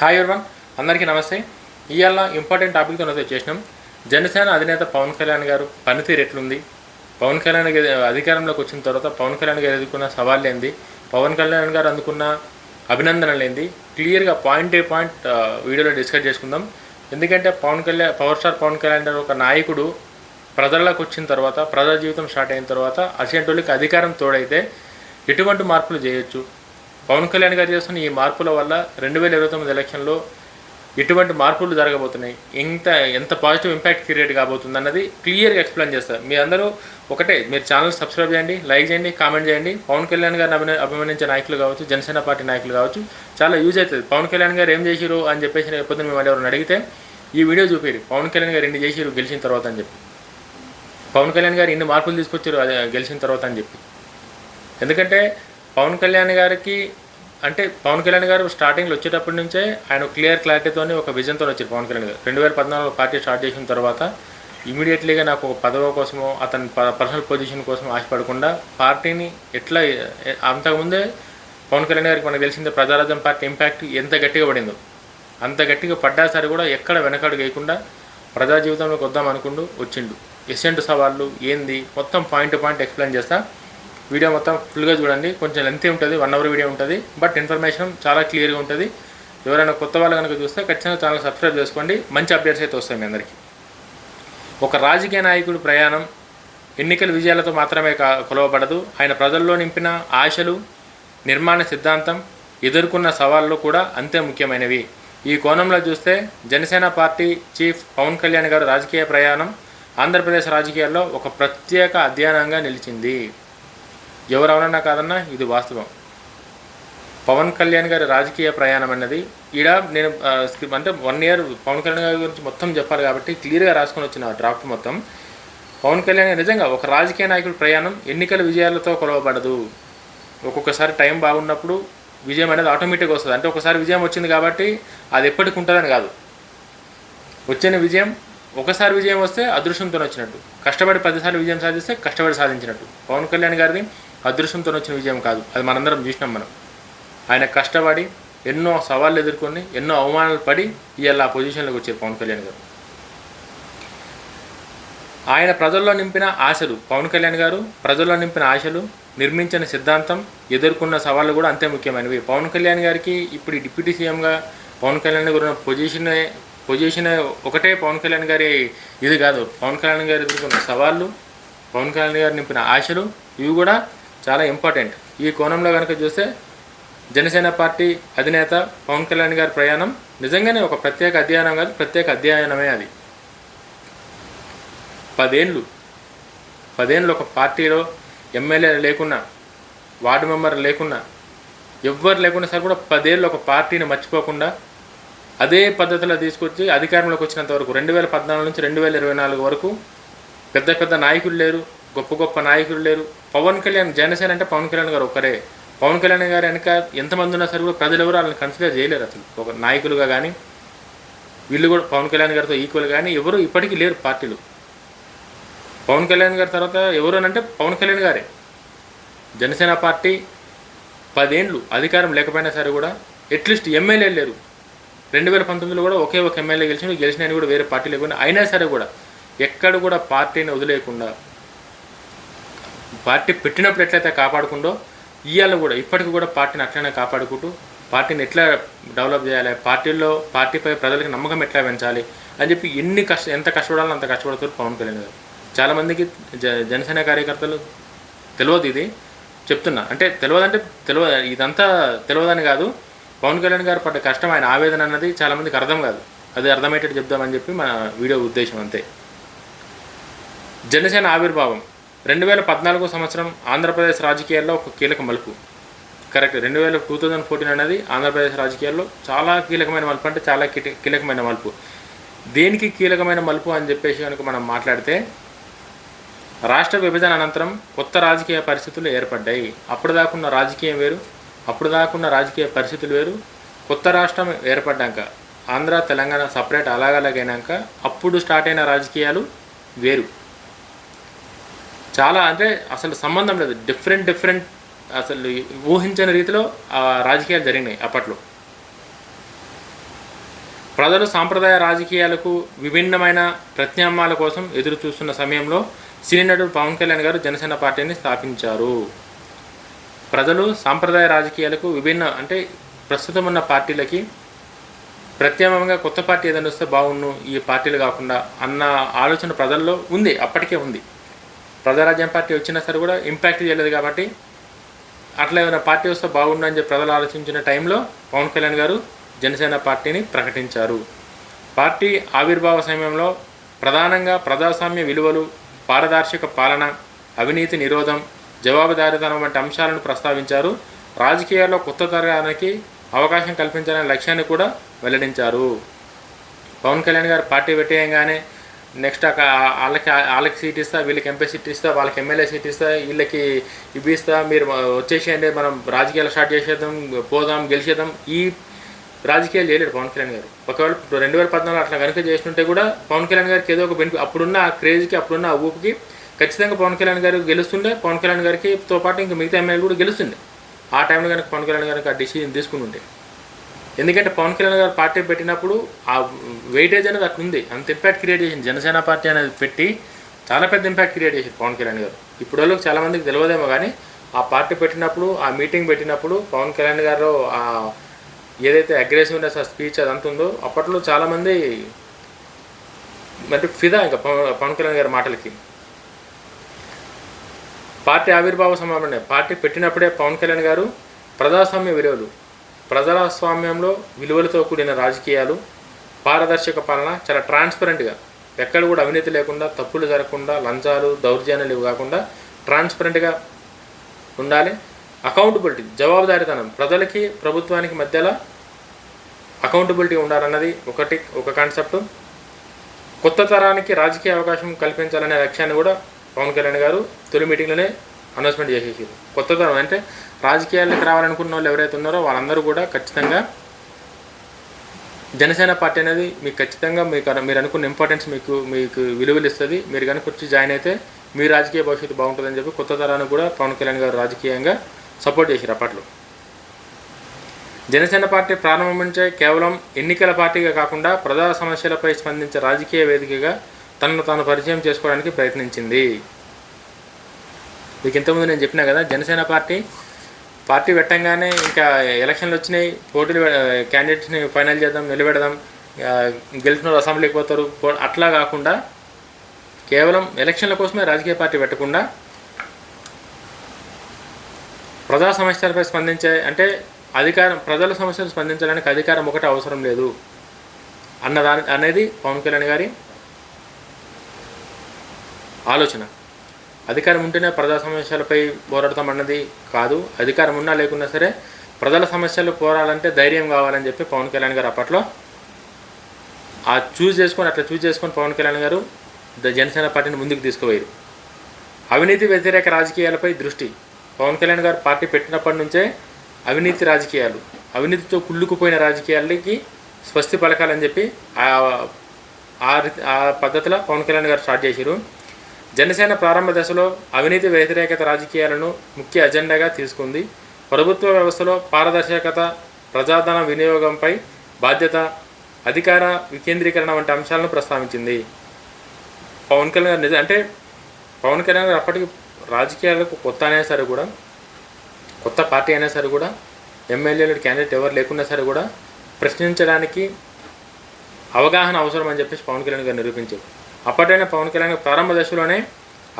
Hi everyone, అందరికీ నమస్తే. ఇవాళ ఇంపార్టెంట్ టాపిక్తో చేసినాం. జనసేన అధినేత పవన్ కళ్యాణ్ గారు పనితీరు ఎట్లుంది, పవన్ కళ్యాణ్ అధికారంలోకి వచ్చిన తర్వాత పవన్ కళ్యాణ్ గారు ఎదుర్కొన్న సవాళ్ళు ఏంది, పవన్ కళ్యాణ్ గారు అందుకున్న అభినందనలు ఏంది, క్లియర్గా పాయింట్ ఏ పాయింట్ వీడియోలో డిస్కస్ చేసుకుందాం. ఎందుకంటే పవర్ స్టార్ పవన్ కళ్యాణ్ గారు ఒక నాయకుడు ప్రజల్లోకి వచ్చిన తర్వాత, ప్రజా జీవితం స్టార్ట్ అయిన తర్వాత అసెంబ్లీకి అధికారం తోడైతే ఎటువంటి మార్పులు చేయొచ్చు, పవన్ కళ్యాణ్ గారు చేస్తున్న ఈ మార్పుల వల్ల 2029 ఎలక్షన్లో ఎటువంటి మార్పులు జరగబోతున్నాయి, ఎంత పాజిటివ్ ఇంపాక్ట్ క్రియేట్ కాబోతుంది అన్నది క్లియర్గా ఎక్స్ప్లెయిన్ చేస్తారు. మీ అందరూ ఒకటే, మీరు ఛానల్ సబ్స్క్రైబ్ చేయండి, లైక్ చేయండి, కామెంట్ చేయండి. పవన్ కళ్యాణ్ గారిని అభిమానించే నాయకులు కావచ్చు, జనసేన పార్టీ నాయకులు కావచ్చు, చాలా యూజ్ అవుతుంది. పవన్ కళ్యాణ్ గారు ఏం చేసిరు అని చెప్పేసి ఎప్పుడు మిమ్మల్ని ఎవరైనా అడిగితే ఈ వీడియో చూపిరు, పవన్ కళ్యాణ్ గారు ఎన్ని చేసిరు గెలిచిన తర్వాత అని చెప్పి, పవన్ కళ్యాణ్ గారు ఇన్ని మార్పులు తీసుకొచ్చారు అది గెలిచిన తర్వాత అని చెప్పి. ఎందుకంటే పవన్ కళ్యాణ్ గారు స్టార్టింగ్లో వచ్చేటప్పటి నుంచే ఆయన క్లారిటీతో ఒక విజన్తో వచ్చారు. పవన్ కళ్యాణ్ గారు 2014 పార్టీ స్టార్ట్ చేసిన తర్వాత ఇమీడియట్లీగా నాకు ఒక పదవి కోసమో అతని పర్సనల్ పొజిషన్ కోసం ఆశపడకుండా పార్టీని ఎట్లా, అంతకుముందే పవన్ కళ్యాణ్ గారికి మనకు తెలిసిందే ప్రజారాజ్యం పార్టీ ఇంపాక్ట్ ఎంత గట్టిగా పడిందో, అంత గట్టిగా పడ్డాసరి కూడా ఎక్కడ వెనకాడు వేయకుండా ప్రజా జీవితంలోకి వద్దాం అనుకుంటూ వచ్చిండు. ఎసెంట్ సవాళ్ళు ఏంది మొత్తం పాయింట్ టు పాయింట్ ఎక్స్ప్లెయిన్ చేస్తా. వీడియో మొత్తం ఫుల్గా చూడండి, కొంచెం లెంతీ ఉంటుంది, 1 అవర్ వీడియో ఉంటుంది, బట్ ఇన్ఫర్మేషన్ చాలా క్లియర్గా ఉంటుంది. ఎవరైనా కొత్త వాళ్ళు కనుక చూస్తే ఖచ్చితంగా ఛానల్ సబ్స్క్రైబ్ చేసుకోండి, మంచి అప్డేట్స్ అయితే వస్తాయి మీ అందరికీ. ఒక రాజకీయ నాయకుడు ప్రయాణం ఎన్నికల విజయాలతో మాత్రమే కొలవబడదు, ఆయన ప్రజల్లో నింపిన ఆశలు, నిర్మాణ సిద్ధాంతం, ఎదుర్కొన్న సవాళ్ళు కూడా అంతే ముఖ్యమైనవి. ఈ కోణంలో చూస్తే జనసేన పార్టీ చీఫ్ పవన్ కళ్యాణ్ గారు రాజకీయ ప్రయాణం ఆంధ్రప్రదేశ్ రాజకీయాల్లో ఒక ప్రత్యేక అధ్యయనంగా నిలిచింది. ఎవరెవరన్నా కాదన్నా ఇది వాస్తవం. పవన్ కళ్యాణ్ గారి రాజకీయ ప్రయాణం అన్నది నేను అంటే 1 ఇయర్ పవన్ కళ్యాణ్ గారి గురించి మొత్తం చెప్పాలి కాబట్టి క్లియర్గా రాసుకొని వచ్చిన డ్రాఫ్ట్ మొత్తం. పవన్ కళ్యాణ్ నిజంగా ఒక రాజకీయ నాయకుడి ప్రయాణం ఎన్నికల విజయాలతో కొలవబడదు. ఒక్కొక్కసారి టైం బాగున్నప్పుడు విజయం అనేది ఆటోమేటిక్గా వస్తుంది. అంటే ఒకసారి విజయం వచ్చింది కాబట్టి అది ఎప్పటికి ఉంటుందని కాదు. వచ్చిన విజయం ఒకసారి విజయం వస్తే అదృష్టంతో వచ్చినట్టు, కష్టపడి 10 సార్లు విజయం సాధిస్తే కష్టపడి సాధించినట్టు. పవన్ కళ్యాణ్ గారిది అదృష్టంతో వచ్చిన విజయం కాదు, అది మనందరం చూసినాం. ఆయన కష్టపడి ఎన్నో సవాళ్ళు ఎదుర్కొని ఎన్నో అవమానాలు పడి ఇవాళ ఆ పొజిషన్లోకి వచ్చారు పవన్ కళ్యాణ్ గారు. ఆయన ప్రజల్లో నింపిన ఆశలు, పవన్ కళ్యాణ్ గారు ప్రజల్లో నింపిన ఆశలు, నిర్మించిన సిద్ధాంతం, ఎదుర్కొన్న సవాళ్ళు కూడా అంతే ముఖ్యమైనవి. పవన్ కళ్యాణ్ గారికి ఇప్పుడు డిప్యూటీ సీఎంగా పవన్ కళ్యాణ్ గారు ఉన్న పొజిషన్ ఒకటే పవన్ కళ్యాణ్ గారి ఇది కాదు. పవన్ కళ్యాణ్ గారు ఎదుర్కొన్న సవాళ్ళు, పవన్ కళ్యాణ్ గారు నింపిన ఆశలు, ఇవి కూడా చాలా ఇంపార్టెంట్. ఈ కోణంలో కనుక చూస్తే జనసేన పార్టీ అధినేత పవన్ కళ్యాణ్ గారి ప్రయాణం నిజంగానే ఒక ప్రత్యేక అధ్యయనం కాదు, ప్రత్యేక అధ్యయనమే అది. 10 ఏళ్ళు ఒక పార్టీలో ఎమ్మెల్యే లేకున్నా, వార్డు మెంబర్ లేకున్నా, ఎవ్వరు లేకున్నా సరే కూడా 10 ఏళ్ళు ఒక పార్టీని మర్చిపోకుండా అదే పద్ధతిలో తీసుకొచ్చి అధికారంలోకి వచ్చినంత వరకు 2014 నుంచి 2024 వరకు పెద్ద నాయకులు లేరు, గొప్ప నాయకులు లేరు. పవన్ కళ్యాణ్ జనసేన అంటే పవన్ కళ్యాణ్ గారు ఒక్కరే. పవన్ కళ్యాణ్ గారు వెనక ఎంతమంది ఉన్నా సరే కూడా ప్రజలు ఎవరు వాళ్ళని కన్సిడర్ చేయలేరు అసలు. ఒక నాయకులుగా కానీ వీళ్ళు కూడా పవన్ కళ్యాణ్ గారితో ఈక్వల్ కానీ ఎవరు ఇప్పటికీ లేరు పార్టీలు. పవన్ కళ్యాణ్ గారి తర్వాత ఎవరు అని అంటే పవన్ కళ్యాణ్ గారే. జనసేన పార్టీ 10 ఏళ్ళు అధికారం లేకపోయినా సరే కూడా అట్లీస్ట్ ఎమ్మెల్యేలు లేరు. 2019లో కూడా ఒకే ఒక ఎమ్మెల్యే గెలిచిన కూడా వేరే పార్టీ లేకుండా, అయినా సరే కూడా ఎక్కడ కూడా పార్టీని వదిలేయకుండా, పార్టీ పెట్టినప్పుడు ఎట్లయితే కాపాడుకుందో ఇవాళ కూడా ఇప్పటికి కూడా పార్టీని అట్లనే కాపాడుకుంటూ పార్టీని ఎట్లా డెవలప్ చేయాలి, పార్టీపై ప్రజలకు నమ్మకం ఎట్లా పెంచాలి అని చెప్పి ఎంత కష్టపడాలో అంత కష్టపడుతారు పవన్ కళ్యాణ్ గారు. చాలామందికి జనసేన కార్యకర్తలు తెలియదు, ఇది చెప్తున్నా. అంటే తెలియదు, ఇదంతా తెలియదని కాదు, పవన్ కళ్యాణ్ గారు పడ్డ కష్టం, ఆయన ఆవేదన అన్నది చాలామందికి అర్థం కాదు. అది అర్థమయ్యేటట్టు చెప్దామని చెప్పి మన వీడియో ఉద్దేశం అంతే. జనసేన ఆవిర్భావం 2014 సంవత్సరం ఆంధ్రప్రదేశ్ రాజకీయాల్లో ఒక కీలక మలుపు. కరెక్ట్, 2014 అనేది ఆంధ్రప్రదేశ్ రాజకీయాల్లో చాలా కీలకమైన మలుపు, అంటే చాలా కీలకమైన మలుపు. దేనికి కీలకమైన మలుపు అని చెప్పేసి కనుక మనం మాట్లాడితే, రాష్ట్ర విభజన అనంతరం కొత్త రాజకీయ పరిస్థితులు ఏర్పడ్డాయి. అప్పుడు దాకున్న రాజకీయం వేరు, అప్పుడు దాకున్న రాజకీయ పరిస్థితులు వేరు. కొత్త రాష్ట్రం ఏర్పడ్డాక ఆంధ్ర తెలంగాణ సపరేట్ అలాగలాగైనాక అప్పుడు స్టార్ట్ అయిన రాజకీయాలు వేరు. చాలా అంటే అసలు సంబంధం లేదు, డిఫరెంట్ అసలు ఊహించని రీతిలో రాజకీయాలు జరిగినాయి అప్పట్లో. ప్రజలు సాంప్రదాయ రాజకీయాలకు విభిన్నమైన ప్రత్యామ్నాయాల కోసం ఎదురు చూస్తున్న సమయంలో సినీ నటుడు పవన్ కళ్యాణ్ గారు జనసేన పార్టీని స్థాపించారు. ప్రజలు సాంప్రదాయ రాజకీయాలకు విభిన్న అంటే ప్రస్తుతం ఉన్న పార్టీలకి ప్రత్యామ్నాయంగా కొత్త పార్టీ ఏదైనా వస్తే బాగుండు ఈ పార్టీలు కాకుండా అన్న ఆలోచన ప్రజల్లో ఉంది, అప్పటికే ఉంది. ప్రజారాజ్యం పార్టీ వచ్చినా సరే కూడా ఇంపాక్ట్ చేయలేదు కాబట్టి అట్లా ఏమైనా పార్టీ వస్తే బాగుండు అని చెప్పి ప్రజలు ఆలోచించిన టైంలో పవన్ కళ్యాణ్ గారు జనసేన పార్టీని ప్రకటించారు. పార్టీ ఆవిర్భావ సమయంలో ప్రధానంగా ప్రజాస్వామ్య విలువలు, పారదర్శక పాలన, అవినీతి నిరోధం, జవాబుదారీతనం వంటి అంశాలను ప్రస్తావించారు. రాజకీయాల్లో కొత్త తరానికి అవకాశం కల్పించాలనే లక్ష్యాన్ని కూడా వెల్లడించారు. పవన్ కళ్యాణ్ గారు పార్టీ పెట్టేయంగానే నెక్స్ట్ వాళ్ళకి సీట్ ఇస్తా, వీళ్ళకి ఎంపీ సీట్ ఇస్తా, వాళ్ళకి ఎమ్మెల్యే సీట్ ఇస్తా, వీళ్ళకి ఇవి ఇస్తా, మీరు వచ్చేసేయండి మనం రాజకీయాలు స్టార్ట్ చేసేద్దాం, పోదాం, గెలిచేద్దాం, ఈ రాజకీయాలు చేయలేడు పవన్ కళ్యాణ్ గారు. ఒకవేళ 2014 అట్లా కనుక చేస్తుంటే కూడా పవన్ కళ్యాణ్ గారికి ఏదో ఒక బెనిఫిట్, అప్పుడున్న ఆ క్రేజ్కి, అప్పుడున్న ఆ ఊపుకి ఖచ్చితంగా పవన్ కళ్యాణ్ గారు గెలుస్తుండే. పవన్ కళ్యాణ్ గారికి తో పాటు ఇంకా మిగతా ఎమ్మెల్యేలు కూడా గెలుస్తుండే ఆ టైంలో కనుక పవన్ కళ్యాణ్ గారికి ఆ డిసిజన్ తీసుకుని ఉంటే. ఎందుకంటే పవన్ కళ్యాణ్ గారు పార్టీ పెట్టినప్పుడు ఆ వెయిటేజ్ అనేది అట్లా ఉంది, అంత ఇంపాక్ట్ క్రియేట్ చేసింది. జనసేన పార్టీ అనేది పెట్టి చాలా పెద్ద ఇంపాక్ట్ క్రియేట్ చేసింది పవన్ కళ్యాణ్ గారు. ఇప్పుడు వాళ్ళకి చాలామందికి తెలియదేమో కానీ ఆ పార్టీ పెట్టినప్పుడు, ఆ మీటింగ్ పెట్టినప్పుడు పవన్ కళ్యాణ్ గారు ఆ ఏదైతే అగ్రెసివ్నెస్, ఆ స్పీచ్ అదంతా ఉందో అప్పట్లో చాలామంది అంటే ఫిదా ఇంకా పవన్ కళ్యాణ్ గారి మాటలకి. పార్టీ ఆవిర్భావ సమయంలోనే, పార్టీ పెట్టినప్పుడే పవన్ కళ్యాణ్ గారు ప్రజాస్వామ్య విలువలు, ప్రజాస్వామ్యంలో విలువలతో కూడిన రాజకీయాలు, పారదర్శక పాలన, చాలా ట్రాన్స్పరెంట్గా ఎక్కడ కూడా అవినీతి లేకుండా, తప్పులు జరగకుండా, లంచాలు, దౌర్జన్యాలు ఇవి కాకుండా ట్రాన్స్పరెంట్గా ఉండాలి. అకౌంటబిలిటీ, జవాబుదారీతనం, ప్రజలకి ప్రభుత్వానికి మధ్యలో అకౌంటబిలిటీ ఉండాలన్నది ఒక కాన్సెప్ట్. కొత్త తరానికి రాజకీయ అవకాశం కల్పించాలనే లక్ష్యాన్ని కూడా పవన్ కళ్యాణ్ గారు తొలి మీటింగ్లోనే అనౌన్స్మెంట్ చేసేసారు. కొత్త తరం అంటే రాజకీయాలకు రావాలనుకున్న వాళ్ళు ఎవరైతే ఉన్నారో వాళ్ళందరూ కూడా ఖచ్చితంగా జనసేన పార్టీ అనేది మీకు ఖచ్చితంగా మీరు అనుకున్న ఇంపార్టెన్స్ మీకు విలువలు ఇస్తుంది. మీరు కనుక వచ్చి జాయిన్ అయితే మీ రాజకీయ భవిష్యత్తు బాగుంటుందని చెప్పి కొత్త తరానికి కూడా పవన్ కళ్యాణ్ గారు రాజకీయంగా సపోర్ట్ చేశారు అప్పట్లో. జనసేన పార్టీ ప్రారంభం నుంచే కేవలం ఎన్నికల పార్టీగా కాకుండా ప్రజా సమస్యలపై స్పందించే రాజకీయ వేదికగా తనను తాను పరిచయం చేసుకోవడానికి ప్రయత్నించింది. మీకు ఇంతకుముందు నేను చెప్పినా కదా, జనసేన పార్టీ పెట్టంగానే ఇంకా ఎలక్షన్లు వచ్చినాయి, పోటీలు క్యాండిడేట్స్ని ఫైనల్ చేద్దాం, నిలబెడదాం, గెలిచిన అసెంబ్లీకి పోతారు, అట్లా కాకుండా కేవలం ఎలక్షన్ల కోసమే రాజకీయ పార్టీ పెట్టకుండా ప్రజా సమస్యలపై స్పందించే, అంటే ప్రజల సమస్యలు స్పందించడానికి అధికారం ఒకటి అవసరం లేదు అనేది పవన్ కళ్యాణ్ గారి ఆలోచన. అధికారం ఉంటేనే ప్రజా సమస్యలపై పోరాడతామన్నది కాదు, అధికారం ఉన్నా లేకున్నా సరే ప్రజల సమస్యలు పోరాడాలంటే ధైర్యం కావాలని చెప్పి పవన్ కళ్యాణ్ గారు అప్పట్లో అట్లా చూస్ చేసుకొని పవన్ కళ్యాణ్ గారు జనసేన పార్టీని ముందుకు తీసుకుపోయారు. అవినీతి వ్యతిరేక రాజకీయాలపై దృష్టి. పవన్ కళ్యాణ్ గారు పార్టీ పెట్టినప్పటి నుంచే అవినీతి రాజకీయాలు, అవినీతితో కుళ్ళుకుపోయిన రాజకీయాలకి స్వస్తి పలకాలని చెప్పి ఆ పద్ధతిలో పవన్ కళ్యాణ్ గారు స్టార్ట్ చేశారు. జనసేన ప్రారంభ దశలో అవినీతి వ్యతిరేకత రాజకీయాలను ముఖ్య అజెండాగా తీసుకుంది. ప్రభుత్వ వ్యవస్థలో పారదర్శకత, ప్రజాధన వినియోగంపై బాధ్యత, అధికార వికేంద్రీకరణ వంటి అంశాలను ప్రస్తావించింది. పవన్ కళ్యాణ్ గారు పవన్ కళ్యాణ్ గారు అప్పటికి రాజకీయాలకు కొత్త అయినా సరే కూడా, కొత్త పార్టీ అయినా సరే కూడా, ఎమ్మెల్యేలు క్యాండిడేట్ ఎవరు లేకున్నా సరే కూడా ప్రశ్నించడానికి అవగాహన అవసరం అని చెప్పేసి పవన్ కళ్యాణ్ గారు నిరూపించారు. అప్పటైనా పవన్ కళ్యాణ్ ప్రారంభ దశలోనే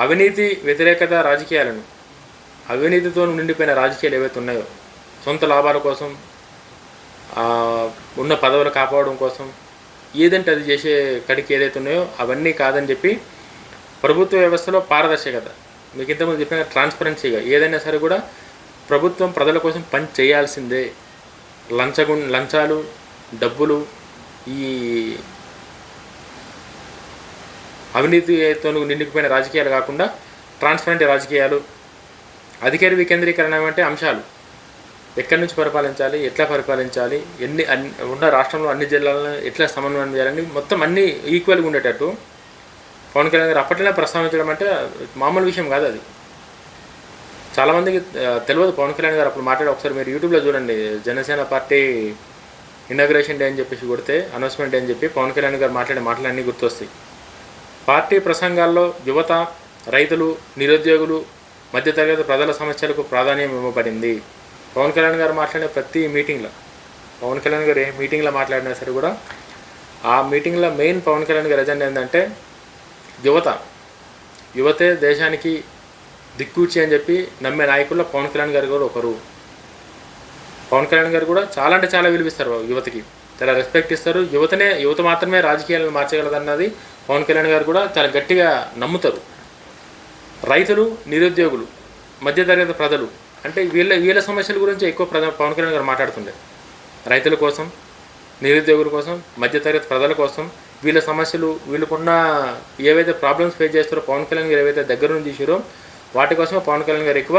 అవినీతి వ్యతిరేకత రాజకీయాలను, అవినీతితో నిండిపోయిన రాజకీయాలు ఏవైతే ఉన్నాయో, సొంత లాభాల కోసం, ఉన్న పదవులు కాపాడడం కోసం ఏదంటే అది చేసే కడికి ఏదైతే ఉన్నాయో అవన్నీ కాదని చెప్పి ప్రభుత్వ వ్యవస్థలో పారదర్శకత, మీకు ఇంతకుముందు చెప్పిన ట్రాన్స్పరెన్సీగా ఏదైనా సరే కూడా ప్రభుత్వం ప్రజల కోసం పని చేయాల్సిందే. లంచాలు, డబ్బులు, ఈ అవినీతితో నిండిపోయిన రాజకీయాలు కాకుండా ట్రాన్స్పరెంట్ రాజకీయాలు, అధికార వికేంద్రీకరణ వంటి అంశాలు, ఎక్కడి నుంచి పరిపాలించాలి, ఎట్లా పరిపాలించాలి, ఉన్న రాష్ట్రంలో అన్ని జిల్లాలను ఎట్లా సమన్వయం చేయాలని మొత్తం అన్నీ ఈక్వల్గా ఉండేటట్టు పవన్ కళ్యాణ్ గారు అప్పట్లోనే ప్రస్తావించడం అంటే మామూలు విషయం కాదు. అది చాలామందికి తెలియదు. పవన్ కళ్యాణ్ గారు అప్పుడు మాట్లాడే, ఒకసారి మీరు యూట్యూబ్లో చూడండి, జనసేన పార్టీ ఇనాగ్రేషన్ డే అని చెప్పేసి కొడితే అనౌన్స్మెంట్ డే అని చెప్పి పవన్ కళ్యాణ్ గారు మాట్లాడే మాటలన్నీ గుర్తొస్తాయి. పార్టీ ప్రసంగాల్లో యువత, రైతులు, నిరుద్యోగులు, మధ్యతరగతి ప్రజల సమస్యలకు ప్రాధాన్యం ఇవ్వబడింది. పవన్ కళ్యాణ్ గారు మాట్లాడే ప్రతి మీటింగ్లో, పవన్ కళ్యాణ్ గారు ఏ మీటింగ్లో మాట్లాడినా సరే కూడా ఆ మీటింగ్లో మెయిన్ పవన్ కళ్యాణ్ గారి ఎజెండా ఏంటంటే యువతే దేశానికి దిక్కుచి అని చెప్పి నమ్మే నాయకుల్లో పవన్ కళ్యాణ్ గారు కూడా ఒకరు. పవన్ కళ్యాణ్ గారు కూడా చాలా అంటే చాలా విలువిస్తారు యువతకి, చాలా రెస్పెక్ట్ ఇస్తారు. యువత మాత్రమే రాజకీయాలను మార్చగలదన్నది పవన్ కళ్యాణ్ గారు కూడా చాలా గట్టిగా నమ్ముతారు. రైతులు, నిరుద్యోగులు, మధ్యతరగతి ప్రజలు అంటే వీళ్ళ సమస్యల గురించి ఎక్కువ పవన్ కళ్యాణ్ గారు మాట్లాడుతుండే. రైతుల కోసం, నిరుద్యోగుల కోసం, మధ్యతరగతి ప్రజల కోసం, వీళ్ళ సమస్యలు, వీళ్ళకున్న ఏవైతే ప్రాబ్లమ్స్ ఫేస్ చేస్తారో పవన్ కళ్యాణ్ గారు ఏవైతే దగ్గర నుంచి తీసారో వాటి కోసమే పవన్ కళ్యాణ్ గారు ఎక్కువ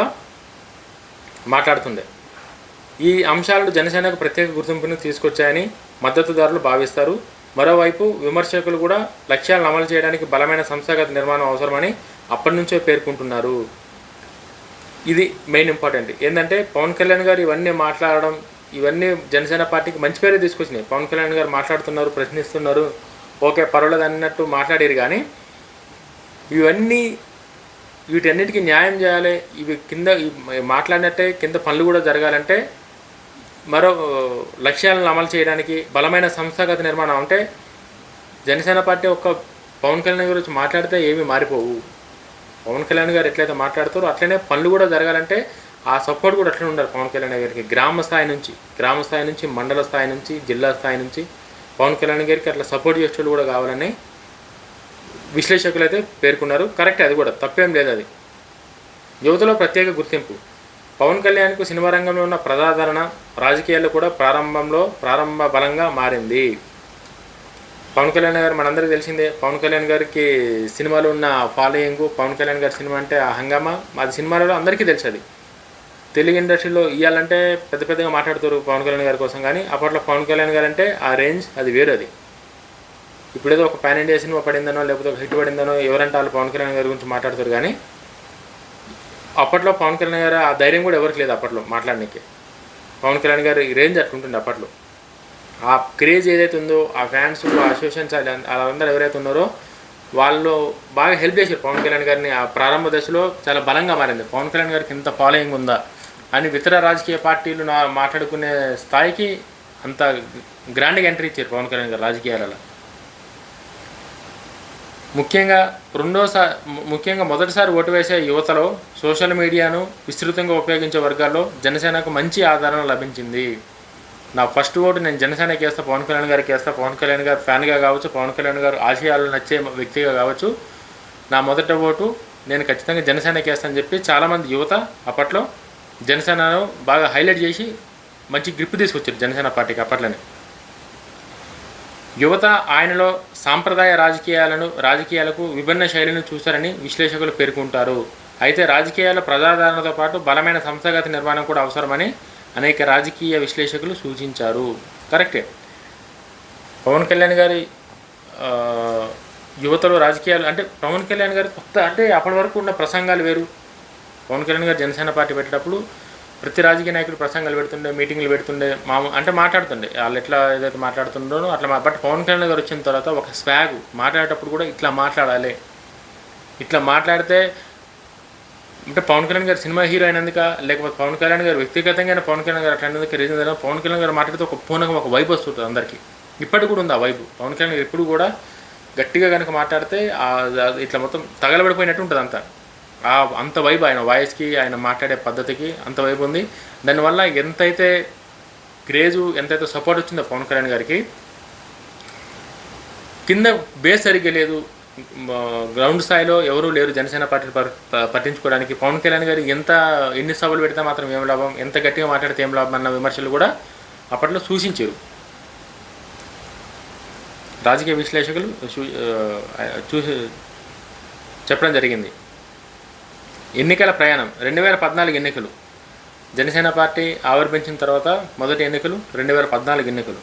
మాట్లాడుతుండే. ఈ అంశాలు జనసేనకు ప్రత్యేక గుర్తింపును తీసుకొచ్చాయని మద్దతుదారులు భావిస్తారు. మరోవైపు విమర్శకులు కూడా లక్ష్యాలను అమలు చేయడానికి బలమైన సంస్థాగత నిర్మాణం అవసరమని అప్పటి నుంచే పేర్కొంటున్నారు. ఇది మెయిన్ ఇంపార్టెంట్ ఏంటంటే పవన్ కళ్యాణ్ గారు ఇవన్నీ మాట్లాడడం, ఇవన్నీ జనసేన పార్టీకి మంచి పేరే తీసుకొచ్చినాయి. పవన్ కళ్యాణ్ గారు మాట్లాడుతున్నారు, ప్రశ్నిస్తున్నారు, ఓకే పర్వాలేదు అన్నట్టు మాట్లాడారు. కానీ వీటన్నిటికీ న్యాయం చేయాలి, ఇవి కింద మాట్లాడినట్టే కింద పనులు కూడా జరగాలంటే మరో లక్ష్యాలను అమలు చేయడానికి బలమైన సంస్థాగత నిర్మాణం. అంటే జనసేన పార్టీ ఒక్క పవన్ కళ్యాణ్ గురించి మాట్లాడితే ఏమీ మారిపోవు. పవన్ కళ్యాణ్ గారు ఎట్లయితే మాట్లాడతారో అట్లనే పనులు కూడా జరగాలంటే ఆ సపోర్ట్ కూడా అట్లనే ఉండాలి పవన్ కళ్యాణ్ గారికి. గ్రామ స్థాయి నుంచి మండల స్థాయి నుంచి జిల్లా స్థాయి నుంచి పవన్ కళ్యాణ్ గారికి అట్లా సపోర్ట్ చేసేవాళ్ళు కూడా కావాలని విశ్లేషకులు అయితే పేర్కొన్నారు. కరెక్ట్, అది కూడా తప్పేం లేదు. అది యువతలో ప్రత్యేక గుర్తింపు. పవన్ కళ్యాణ్కు సినిమా రంగంలో ఉన్న ప్రజాదరణ రాజకీయాల్లో కూడా ప్రారంభ బలంగా మారింది. పవన్ కళ్యాణ్ గారు మనందరికీ తెలిసిందే. పవన్ కళ్యాణ్ గారికి సినిమాలో ఉన్న ఫాలోయింగ్, పవన్ కళ్యాణ్ గారి సినిమా అంటే ఆ హంగామా, అది సినిమాలలో అందరికీ తెలుసు. అది తెలుగు ఇండస్ట్రీలో ఇవ్వాలంటే పెద్దగా మాట్లాడుతారు పవన్ కళ్యాణ్ గారి కోసం. కానీ అప్పట్లో పవన్ కళ్యాణ్ గారు అంటే ఆ రేంజ్ అది వేరు. అది ఇప్పుడేదో ఒక పాన్ ఇండియా సినిమా పడిందనో లేకపోతే ఒక హిట్ పడిందనో ఎవరంటే వాళ్ళు పవన్ కళ్యాణ్ గారి గురించి మాట్లాడతారు. కానీ అప్పట్లో పవన్ కళ్యాణ్ గారు ఆ ధైర్యం కూడా ఎవరికి లేదు అప్పట్లో మాట్లాడడానికి. పవన్ కళ్యాణ్ గారి రేంజ్ అట్లుంటుంది అప్పట్లో. ఆ క్రేజ్ ఏదైతే ఉందో, ఆ ఫ్యాన్స్, ఆ అసోసియేషన్స్ వాళ్ళందరూ ఎవరైతే ఉన్నారో వాళ్ళు బాగా హెల్ప్ చేశారు పవన్ కళ్యాణ్ గారిని. ఆ ప్రారంభ దశలో చాలా బలంగా మారింది. పవన్ కళ్యాణ్ గారికి ఇంత ఫాలోయింగ్ ఉందా అని ఇతర రాజకీయ పార్టీలు మాట్లాడుకునే స్థాయికి అంత గ్రాండ్గా ఎంట్రీ ఇచ్చారు పవన్ కళ్యాణ్ గారు రాజకీయాలలో. ముఖ్యంగా మొదటిసారి ఓటు వేసే యువతలో సోషల్ మీడియాను విస్తృతంగా ఉపయోగించే వర్గాల్లో జనసేనకు మంచి ఆదరణ లభించింది. నా ఫస్ట్ ఓటు నేను జనసేనకి వేస్తా, పవన్ కళ్యాణ్ గారికి వేస్తా. పవన్ కళ్యాణ్ గారు ఫ్యాన్గా కావచ్చు, పవన్ కళ్యాణ్ గారు ఆశయాలు నచ్చే వ్యక్తిగా కావచ్చు, నా మొదటి ఓటు నేను ఖచ్చితంగా జనసేనకి వేస్తానని చెప్పి చాలామంది యువత అప్పట్లో జనసేనను బాగా హైలైట్ చేసి మంచి గ్రిప్ తీసుకొచ్చారు జనసేన పార్టీకి అప్పట్లోనే. యువత ఆయనలో సాంప్రదాయ రాజకీయాలకు విభిన్న శైలిని చూశారని విశ్లేషకులు పేర్కొంటారు. అయితే రాజకీయాల ప్రజాదరణతో పాటు బలమైన సంస్థాగత నిర్మాణం కూడా అవసరమని అనేక రాజకీయ విశ్లేషకులు సూచించారు. కరెక్టే, పవన్ కళ్యాణ్ గారి యువతలో రాజకీయాలు అంటే పవన్ కళ్యాణ్ గారి కొత్త అంటే అప్పటి వరకు ఉన్న ప్రసంగాలు వేరు. పవన్ కళ్యాణ్ గారు జనసేన పార్టీ పెట్టేటప్పుడు ప్రతి రాజకీయ నాయకులు ప్రసంగాలు పెడుతుండే, మీటింగ్లు పెడుతుండే, మాట్లాడుతుండే. వాళ్ళు ఎట్లా ఏదైతే మాట్లాడుతుండో అట్లా. బట్ పవన్ కళ్యాణ్ గారు వచ్చిన తర్వాత ఒక స్వాగ్, మాట్లాడేటప్పుడు కూడా ఇట్లా మాట్లాడాలి, ఇట్లా మాట్లాడితే అంటే పవన్ కళ్యాణ్ గారు సినిమా హీరో అయినందుక, లేకపోతే పవన్ కళ్యాణ్ గారు వ్యక్తిగతంగా పవన్ కళ్యాణ్ గారు అట్లా అయినందుకు రీజన్ ఏదైనా పవన్ కళ్యాణ్ గారు మాట్లాడితే ఒక పూనకం, ఒక వైబ్ వస్తుంటుంది అందరికీ. ఇప్పటికి కూడా ఉంది ఆ వైబ్. పవన్ కళ్యాణ్ గారు ఎప్పుడు కూడా గట్టిగా కనుక మాట్లాడితే ఇట్లా మొత్తం తగలబడిపోయినట్టు ఉంటుంది అంత వైబ్. ఆయన వాయిస్కి, ఆయన మాట్లాడే పద్ధతికి అంత వైబ్ ఉంది. దానివల్ల ఎంతైతే క్రేజు, ఎంతైతే సపోర్ట్ వచ్చిందో పవన్ కళ్యాణ్ గారికి, కింద బేస్ సరిగ్గా లేదు, గ్రౌండ్ స్థాయిలో ఎవరూ లేరు జనసేన పార్టీని పట్టించుకోవడానికి. పవన్ కళ్యాణ్ గారు ఎన్ని సభలు పెడితే మాత్రం ఏం లాభం, ఎంత గట్టిగా మాట్లాడితే ఏం లాభం అన్న విమర్శలు కూడా అప్పట్లో సూచించారు రాజకీయ విశ్లేషకులు. చెప్పడం జరిగింది. ఎన్నికల ప్రయాణం. 2014 ఎన్నికలు. జనసేన పార్టీ ఆవిర్భవించిన తర్వాత మొదటి ఎన్నికలు 2014 ఎన్నికలు.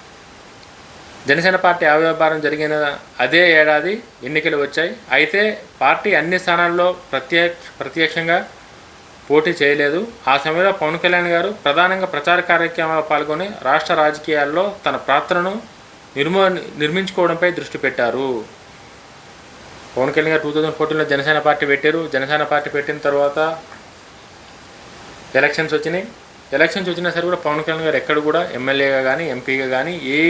జనసేన పార్టీ ఆవిర్భావం జరిగిన అదే ఏడాది ఎన్నికలు వచ్చాయి. అయితే పార్టీ అన్ని స్థానాల్లో ప్రత్యక్షంగా పోటీ చేయలేదు. ఆ సమయంలో పవన్ కళ్యాణ్ గారు ప్రధానంగా ప్రచార కార్యక్రమాల్లో పాల్గొని రాష్ట్ర రాజకీయాల్లో తన పాత్రను నిర్మించుకోవడంపై దృష్టి పెట్టారు. పవన్ కళ్యాణ్ గారు 2014లో జనసేన పార్టీ పెట్టారు. జనసేన పార్టీ పెట్టిన తర్వాత ఎలక్షన్స్ వచ్చినా సరే కూడా పవన్ కళ్యాణ్ గారు ఎక్కడ కూడా ఎమ్మెల్యేగా కానీ ఎంపీగా కానీ ఏ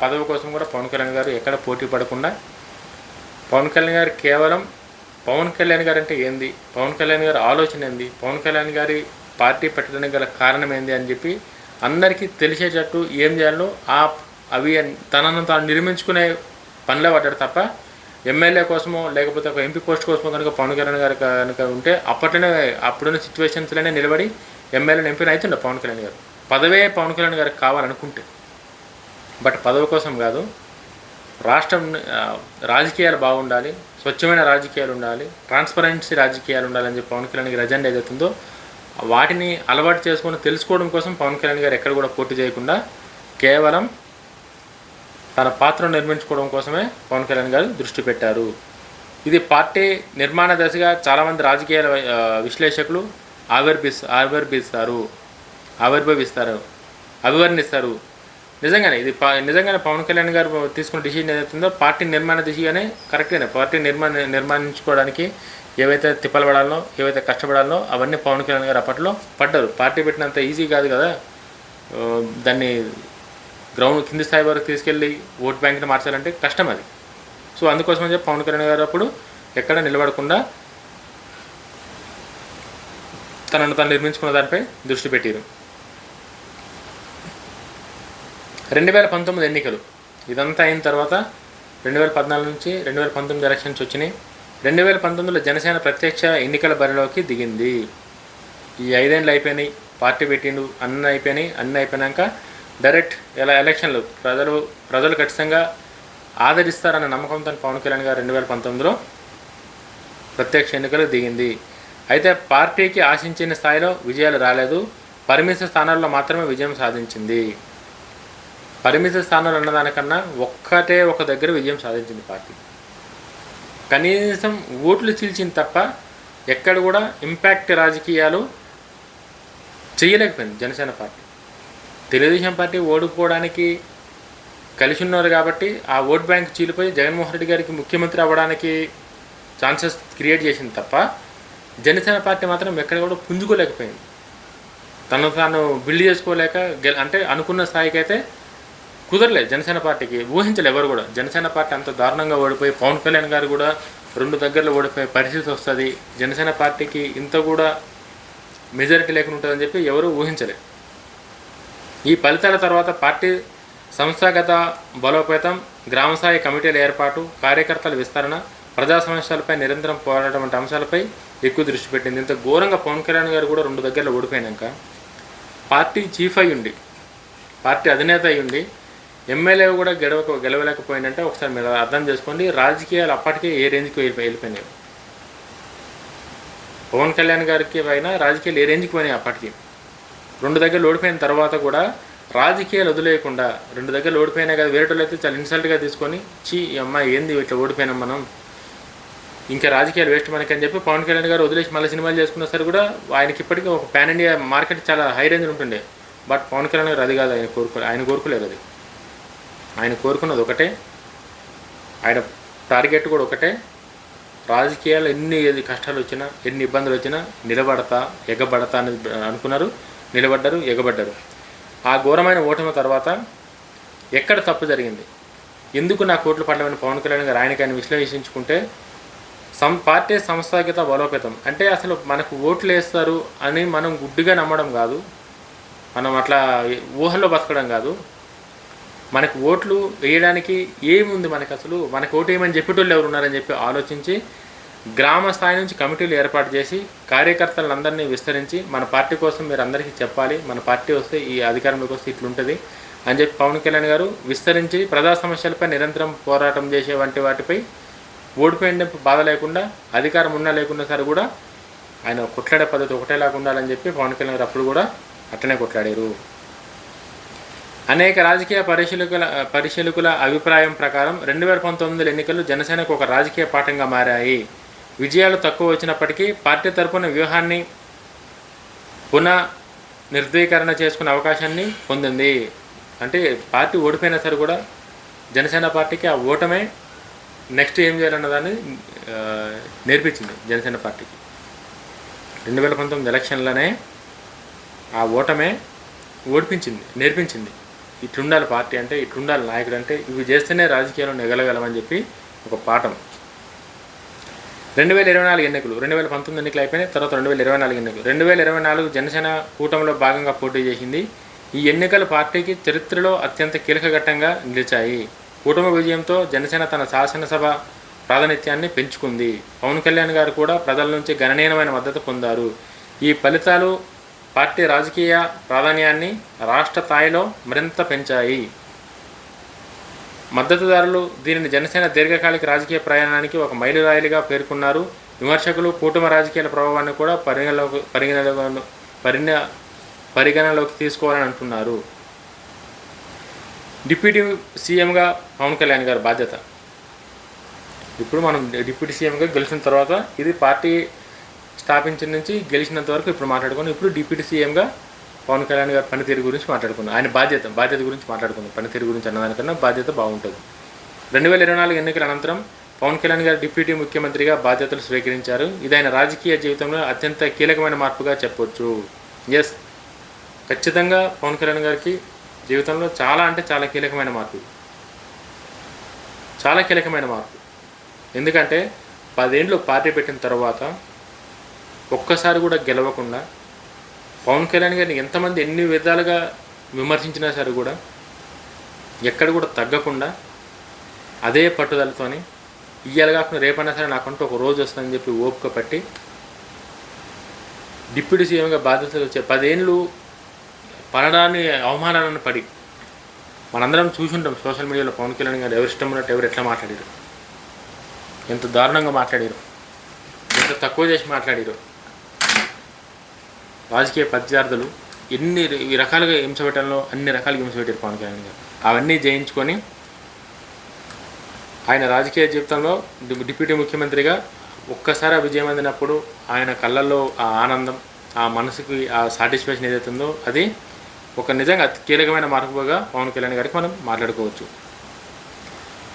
పదవి కోసం కూడా పవన్ కళ్యాణ్ గారు ఎక్కడ పోటీ పడకుండా పవన్ కళ్యాణ్ గారు కేవలం పవన్ కళ్యాణ్ గారు అంటే ఏంది, పవన్ కళ్యాణ్ గారి ఆలోచన ఏంది, పవన్ కళ్యాణ్ గారి పార్టీ పెట్టడానికి గల కారణం ఏంది అని చెప్పి అందరికీ తెలిసేటట్టు ఏం చేయాలో అవి తనను తాను నిర్మించుకునే పనిలో పడ్డాడు తప్ప ఎమ్మెల్యే కోసమో లేకపోతే ఒక ఎంపీ పోస్ట్ కోసమో కనుక పవన్ కళ్యాణ్ గారు కనుక ఉంటే అప్పుడున్న సిచ్యువేషన్స్లోనే నిలబడి ఎమ్మెల్యేని ఎంపీని అవుతుండే పవన్ కళ్యాణ్ గారు. పదవే పవన్ కళ్యాణ్ గారికి కావాలనుకుంటే, బట్ పదవి కోసం కాదు, రాష్ట్రం రాజకీయాలు బాగుండాలి, స్వచ్ఛమైన రాజకీయాలు ఉండాలి, ట్రాన్స్పరెన్సీ రాజకీయాలు ఉండాలని చెప్పి పవన్ కళ్యాణ్ గారి ఎజెండా ఏదైతుందో వాటిని అలవాటు చేసుకొని తెలుసుకోవడం కోసం పవన్ కళ్యాణ్ గారు ఎక్కడ కూడా పోటీ చేయకుండా కేవలం తన పాత్రను నిర్మించుకోవడం కోసమే పవన్ కళ్యాణ్ గారు దృష్టి పెట్టారు. ఇది పార్టీ నిర్మాణ దశగా చాలామంది రాజకీయ విశ్లేషకులు అభివర్ణిస్తారు. నిజంగానే పవన్ కళ్యాణ్ గారు తీసుకున్న డిసిజన్ ఏదైతుందో పార్టీ నిర్మాణ దిశగానే కరెక్ట్గానే పార్టీ నిర్మాణించుకోవడానికి ఏవైతే తిప్పలు పడాలనో ఏవైతే కష్టపడాలనో అవన్నీ పవన్ కళ్యాణ్ గారు అప్పట్లో పడ్డారు. పార్టీ పెట్టినంత ఈజీ కాదు కదా, దాన్ని గ్రౌండ్ కింది స్థాయి వరకు తీసుకెళ్ళి ఓట్ బ్యాంక్ని మార్చాలంటే కష్టం అది. సో అందుకోసం చెప్పి పవన్ కళ్యాణ్ గారు అప్పుడు ఎక్కడ నిలబడకుండా తనను తను నిర్మించుకున్న దానిపై దృష్టి పెట్టారు. 2019 ఎన్నికలు ఇదంతా అయిన తర్వాత 2014 నుంచి 2019 ఎలక్షన్స్ వచ్చినాయి. 2019లో జనసేన ప్రత్యక్ష ఎన్నికల బరిలోకి దిగింది. ఈ 5 ఏళ్ళు అయిపోయినాయి, పార్టీ పెట్టిండు, అన్నీ అయిపోయినాక డైరెక్ట్ ఎలక్షన్లు ప్రజలు ఖచ్చితంగా ఆదరిస్తారన్న నమ్మకంతో పవన్ కళ్యాణ్ గారు 2019లో ప్రత్యక్ష ఎన్నికలు దిగింది. అయితే పార్టీకి ఆశించిన స్థాయిలో విజయాలు రాలేదు. పరిమిత స్థానాల్లో మాత్రమే విజయం సాధించింది. పరిమిత స్థానాలు అన్నదానికన్నా ఒక దగ్గర విజయం సాధించింది పార్టీ. కనీసం ఓట్లు చీల్చింది తప్ప ఎక్కడ కూడా ఇంపాక్ట్ రాజకీయాలు చేయలేకపోయింది జనసేన పార్టీ. తెలుగుదేశం పార్టీ ఓడిపోవడానికి కలిసి ఉన్నారు కాబట్టి ఆ ఓట్ బ్యాంక్ చీలిపోయి జగన్మోహన్ రెడ్డి గారికి ముఖ్యమంత్రి అవ్వడానికి ఛాన్సెస్ క్రియేట్ చేసింది తప్ప జనసేన పార్టీ మాత్రం ఎక్కడ కూడా పుంజుకోలేకపోయింది. తను తాను బిల్డ్ చేసుకోలేక అంటే అనుకున్న స్థాయికి అయితే కుదరలేదు జనసేన పార్టీకి. ఊహించలేదు ఎవరు కూడా జనసేన పార్టీ అంత దారుణంగా ఓడిపోయి పవన్ కళ్యాణ్ గారు కూడా 2 దగ్గరలో ఓడిపోయే పరిస్థితి వస్తుంది, జనసేన పార్టీకి ఇంత కూడా మెజారిటీ లేకుండా ఉంటుందని చెప్పి ఎవరు ఊహించలేదు. ఈ ఫలితాల తర్వాత పార్టీ సంస్థాగత బలోపేతం, గ్రామస్థాయి కమిటీల ఏర్పాటు, కార్యకర్తల విస్తరణ, ప్రజా సమస్యలపై నిరంతరం పోరాటం వంటి అంశాలపై ఎక్కువ దృష్టి పెట్టింది. ఇంత ఘోరంగా పవన్ కళ్యాణ్ గారు కూడా 2 దగ్గరలో ఓడిపోయాక పార్టీ చీఫ్ అయ్యుండి, పార్టీ అధినేత అయ్యుండి ఎమ్మెల్యే కూడా గెలవలేకపోయిందంటే ఒకసారి మీరు అర్థం చేసుకోండి రాజకీయాలు అప్పటికే ఏ రేంజ్కి వెళ్ళిపోయినాయి. పవన్ కళ్యాణ్ గారికి పైన రాజకీయాలు ఏ రేంజ్కి పోయినాయి అప్పటికి. 2 దగ్గరలు ఓడిపోయిన తర్వాత కూడా రాజకీయాలు వదిలేయకుండా 2 దగ్గరలు ఓడిపోయినా కదా, వేరే వాళ్ళు అయితే చాలా ఇన్సల్ట్గా తీసుకొని అమ్మాయి ఏంది ఇట్లా ఓడిపోయినాం మనం, ఇంకా రాజకీయాలు వేస్ట్ మనకి అని చెప్పి పవన్ కళ్యాణ్ గారు వదిలేసి మళ్ళీ సినిమాలు చేసుకున్నా సరే కూడా ఆయనకి ఇప్పటికీ ఒక పాన్ ఇండియా మార్కెట్ చాలా హై రేంజ్ ఉంటుండే. బట్ పవన్ కళ్యాణ్ గారు అది కాదు, ఆయన కోరుకోలేదు. అది ఆయన కోరుకున్నది ఒకటే, ఆయన టార్గెట్ కూడా ఒకటే, రాజకీయాలు ఎన్ని కష్టాలు వచ్చినా ఎన్ని ఇబ్బందులు వచ్చినా ఎగబడతా అని అనుకున్నారు, నిలబడ్డారు, ఎగబడ్డారు. ఆ ఘోరమైన ఓటమి తర్వాత ఎక్కడ తప్పు జరిగింది, ఎందుకు నా కోట్లు పడ్డమని పవన్ కళ్యాణ్ గారు ఆయన విశ్లేషించుకుంటే పార్టీ సంస్థాగత బలోపేతం అంటే అసలు మనకు ఓట్లు వేస్తారు అని మనం గుడ్డిగా నమ్మడం కాదు, మనం అట్లా ఊహల్లో బతకడం కాదు. మనకు ఓట్లు వేయడానికి ఏముంది, మనకు ఓటు వేయమని చెప్పేటోళ్ళు ఎవరు ఉన్నారని చెప్పి ఆలోచించి గ్రామ స్థాయి నుంచి కమిటీలు ఏర్పాటు చేసి కార్యకర్తలందరినీ విస్తరించి మన పార్టీ కోసం మీరు అందరికీ చెప్పాలి, మన పార్టీ వస్తే ఈ అధికారంలోకి వస్తే ఇట్లుంటుంది అని చెప్పి పవన్ కళ్యాణ్ గారు విస్తరించి ప్రజా సమస్యలపై నిరంతరం పోరాటం చేసే వాటిపై ఓడిపోయిన బాధ లేకుండా అధికారం ఉన్నా లేకున్నా సరే కూడా ఆయన కొట్లాడే పద్ధతి ఒకటేలాగా ఉండాలని చెప్పి పవన్ కళ్యాణ్ గారు అప్పుడు కూడా అట్లనే కొట్లాడారు. అనేక రాజకీయ పరిశీలకుల అభిప్రాయం ప్రకారం 2019 ఎన్నికలు జనసేనకు ఒక రాజకీయ పాఠంగా మారాయి. విజయాలు తక్కువ వచ్చినప్పటికీ పార్టీ తరపున వ్యూహాన్ని పునః నిర్వీకరణ చేసుకునే అవకాశాన్ని పొందింది. అంటే పార్టీ ఓడిపోయినా సరే కూడా జనసేన పార్టీకి ఆ ఓటమే నెక్స్ట్ ఏం చేయాలన్న దాన్ని నేర్పించింది జనసేన పార్టీకి. 2019 ఎలక్షన్లోనే ఆ ఓటమే నేర్పించింది. ఇట్లుండాలి పార్టీ అంటే, ఇట్లుండాలి నాయకుడు అంటే, ఇవి చేస్తేనే రాజకీయాల్లో నెగలగలమని చెప్పి ఒక పాఠం. 2024 ఎన్నికలు, 2019 ఎన్నికలు అయిపోయినాయి. తర్వాత 2024 ఎన్నికలు. 2024 జనసేన కూటమిలో భాగంగా పోటీ చేసింది. ఈ ఎన్నికలు పార్టీకి చరిత్రలో అత్యంత కీలక ఘట్టంగా నిలిచాయి. కూటమి విజయంతో జనసేన తన శాసనసభ ప్రాతినిధ్యాన్ని పెంచుకుంది. పవన్ కళ్యాణ్ గారు కూడా ప్రజల నుంచి గణనీయమైన మద్దతు పొందారు. ఈ ఫలితాలు పార్టీ రాజకీయ ప్రాధాన్యాన్ని రాష్ట్ర స్థాయిలో మరింత పెంచాయి. మద్దతుదారులు దీనిని జనసేన దీర్ఘకాలిక రాజకీయ ప్రయాణానికి ఒక మైలురాయిలుగా పేర్కొన్నారు. విమర్శకులు కూటమి రాజకీయాల ప్రభావాన్ని కూడా పరిగణలోకి తీసుకోవాలని అంటున్నారు. డిప్యూటీ సీఎంగా పవన్ కళ్యాణ్ గారి బాధ్యత. ఇప్పుడు మనం డిప్యూటీ సీఎంగా గెలిచిన తర్వాత, ఇది పార్టీ స్థాపించిన నుంచి గెలిచినంత వరకు ఇప్పుడు మాట్లాడుకున్నాం. ఇప్పుడు డిప్యూటీ సీఎంగా పవన్ కళ్యాణ్ గారి పనితీరు గురించి మాట్లాడుకున్నాం. ఆయన బాధ్యత గురించి మాట్లాడుకుందాం. పనితీరు గురించి అన్నదానికన్నా బాధ్యత బాగుంటుంది. 2024 ఎన్నికల అనంతరం పవన్ కళ్యాణ్ గారు డిప్యూటీ ముఖ్యమంత్రిగా బాధ్యతలు స్వీకరించారు. ఇది ఆయన రాజకీయ జీవితంలో అత్యంత కీలకమైన మార్పుగా చెప్పొచ్చు. ఎస్, ఖచ్చితంగా పవన్ కళ్యాణ్ గారికి జీవితంలో చాలా అంటే చాలా కీలకమైన మార్పు. ఎందుకంటే 10 ఏళ్ళు పార్టీ పెట్టిన తర్వాత ఒక్కసారి కూడా గెలవకుండా, పవన్ కళ్యాణ్ గారిని ఎంతమంది ఎన్ని విధాలుగా విమర్శించినా సరే కూడా ఎక్కడ కూడా తగ్గకుండా అదే పట్టుదలతోని ఇయ్యాలి కాకుండా రేపైనా సరే నాకంటూ ఒక రోజు వస్తుందని చెప్పి ఓపిక పట్టి డిప్యూటీ సీఎంగా బాధ్యతలు వచ్చే 10 ఏళ్ళు పడడాన్ని అవమానాలను పడి మనందరం చూసుంటాం సోషల్ మీడియాలో. పవన్ కళ్యాణ్ గారు ఎవరు ఇష్టం ఉన్నట్టు ఎవరు ఎట్లా మాట్లాడారు, ఎంత దారుణంగా మాట్లాడారు, ఎంత తక్కువ చేసి మాట్లాడారు. రాజకీయ ప్రత్యర్థులు ఎన్ని రకాలుగా హింస పెట్టడంలో అన్ని రకాలుగా హింస పెట్టారు పవన్ కళ్యాణ్ గారు. అవన్నీ జయించుకొని ఆయన రాజకీయ జీవితంలో డిప్యూటీ ముఖ్యమంత్రిగా ఒక్కసారి విజయం అందినప్పుడు ఆయన కళ్ళల్లో ఆ ఆనందం, ఆ మనసుకి ఆ సాటిస్ఫాక్షన్ ఏదైతే ఉందో అది ఒక నిజంగా అతి కీలకమైన మార్పుగా పవన్ కళ్యాణ్ గారికి మనం మాట్లాడుకోవచ్చు.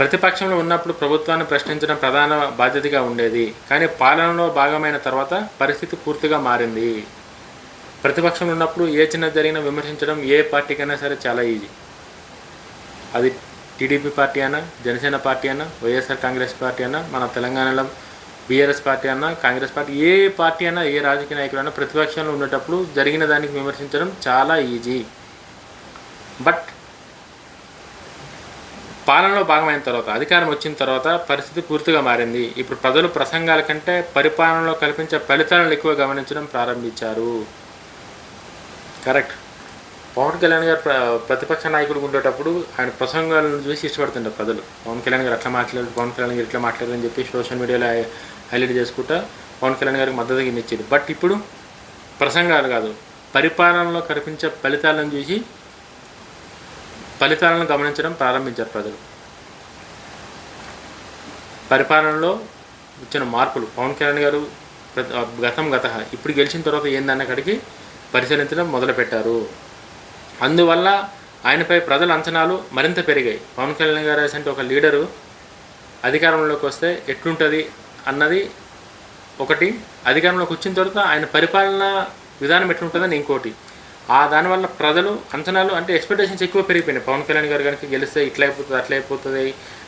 ప్రతిపక్షంలో ఉన్నప్పుడు ప్రభుత్వాన్ని ప్రశ్నించడం ప్రధాన బాధ్యతగా ఉండేది. కానీ పాలనలో భాగమైన తర్వాత పరిస్థితి పూర్తిగా మారింది. ప్రతిపక్షంలో ఉన్నప్పుడు ఏ చిన్న జరిగినా విమర్శించడం ఏ పార్టీకైనా సరే చాలా ఈజీ. అది టీడీపీ పార్టీ అయినా, జనసేన పార్టీ అయినా, వైఎస్ఆర్ కాంగ్రెస్ పార్టీ అయినా, మన తెలంగాణలో బీఆర్ఎస్ పార్టీ అయినా, కాంగ్రెస్ పార్టీ, ఏ పార్టీ అయినా, ఏ రాజకీయ నాయకులైనా ప్రతిపక్షంలో ఉండేటప్పుడు జరిగిన దానికి విమర్శించడం చాలా ఈజీ. బట్ పాలనలో భాగమైన తర్వాత, అధికారం వచ్చిన తర్వాత పరిస్థితి పూర్తిగా మారింది. ఇప్పుడు ప్రజలు ప్రసంగాల కంటే పరిపాలనలో కల్పించే ఫలితాలను ఎక్కువ గమనించడం ప్రారంభించారు. కరెక్ట్. పవన్ కళ్యాణ్ గారు ప్రతిపక్ష నాయకుడు ఉండేటప్పుడు ఆయన ప్రసంగాలను చూసి ఇష్టపడుతుంటారు ప్రజలు. పవన్ కళ్యాణ్ గారు అట్లా మాట్లాడారు, పవన్ కళ్యాణ్ గారు ఇట్లా మాట్లాడారు అని చెప్పి సోషల్ మీడియాలో హైలైట్ చేసుకుంటా పవన్ కళ్యాణ్ గారికి మద్దతు ఇచ్చారు. బట్ ఇప్పుడు ప్రసంగాలు కాదు, పరిపాలనలో కనిపించే ఫలితాలను చూసి ఫలితాలను గమనించడం ప్రారంభించారు ప్రజలు. పరిపాలనలో వచ్చిన మార్పులు పవన్ కళ్యాణ్ గారు ఇప్పుడు గెలిచిన తర్వాత ఏందన్న కాడికి పరిశీలించడం మొదలుపెట్టారు. అందువల్ల ఆయనపై ప్రజల అంచనాలు మరింత పెరిగాయి. పవన్ కళ్యాణ్ గారు అంటే ఒక లీడరు అధికారంలోకి వస్తే ఎట్లుంటుంది అన్నది ఒకటి, అధికారంలోకి వచ్చిన తర్వాత ఆయన పరిపాలన విధానం ఎట్లుంటుందని ఇంకోటి. దానివల్ల ప్రజలు అంచనాలు అంటే ఎక్స్పెక్టేషన్స్ ఎక్కువ పెరిగిపోయినాయి. పవన్ కళ్యాణ్ గారు కనుక గెలిస్తే ఇట్లా అయిపోతుంది, అట్లా అయిపోతుంది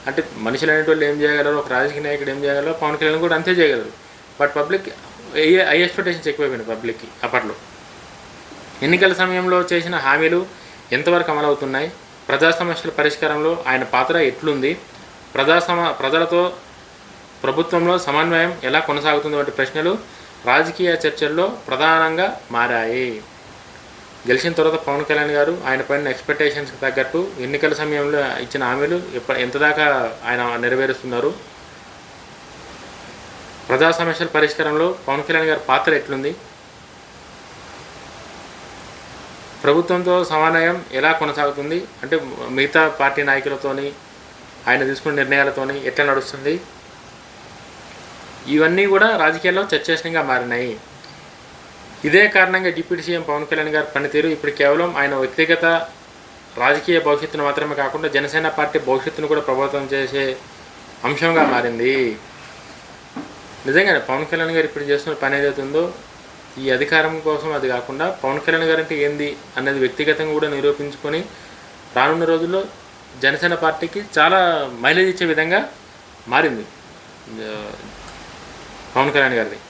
అంటే మనుషులు అనేటువంటి ఏం చేయగలరు, ఒక రాజకీయ నాయకుడు ఏం చేయగలరు, పవన్ కళ్యాణ్ కూడా అంతే చేయగలరు. బట్ పబ్లిక్ ఐ ఎక్స్పెక్టేషన్స్ ఎక్కువైపోయినాయి పబ్లిక్కి. అప్పట్లో ఎన్నికల సమయంలో చేసిన హామీలు ఎంతవరకు అమలవుతున్నాయి, ప్రజా సమస్యల పరిష్కారంలో ఆయన పాత్ర ఎట్లుంది, ప్రజలతో ప్రభుత్వంలో సమన్వయం ఎలా కొనసాగుతుంది వంటి ప్రశ్నలు రాజకీయ చర్చల్లో ప్రధానంగా మారాయి. గెలిచిన తర్వాత పవన్ కళ్యాణ్ గారు ఆయన పైన ఎక్స్పెక్టేషన్స్కి తగ్గట్టు ఎన్నికల సమయంలో ఇచ్చిన హామీలు ఎంతదాకా ఆయన నెరవేరుస్తున్నారు, ప్రజా సమస్యల పరిష్కారంలో పవన్ కళ్యాణ్ గారి పాత్ర ఎట్లుంది, ప్రభుత్వంతో సమన్వయం ఎలా కొనసాగుతుంది అంటే మిగతా పార్టీ నాయకులతోని ఆయన తీసుకున్న నిర్ణయాలతోని ఎట్లా నడుస్తుంది, ఇవన్నీ కూడా రాజకీయాల్లో చర్చనీయంగా మారినాయి. ఇదే కారణంగా డిప్యూటీ సీఎం పవన్ కళ్యాణ్ గారి పనితీరు ఇప్పుడు కేవలం ఆయన వ్యక్తిగత రాజకీయ భవిష్యత్తును మాత్రమే కాకుండా జనసేన పార్టీ భవిష్యత్తును కూడా ప్రభావితం చేసే అంశంగా మారింది. నిజంగానే పవన్ కళ్యాణ్ గారు ఇప్పుడు చేస్తున్న పని ఏదైతే ఉందో ఈ అధికారం కోసం అది కాకుండా పవన్ కళ్యాణ్ గారు అంటే ఏంది అన్నది వ్యక్తిగతంగా కూడా నిరూపించుకొని రానున్న రోజుల్లో జనసేన పార్టీకి చాలా మైలేజ్ ఇచ్చే విధంగా మారింది పవన్ కళ్యాణ్ గారిది.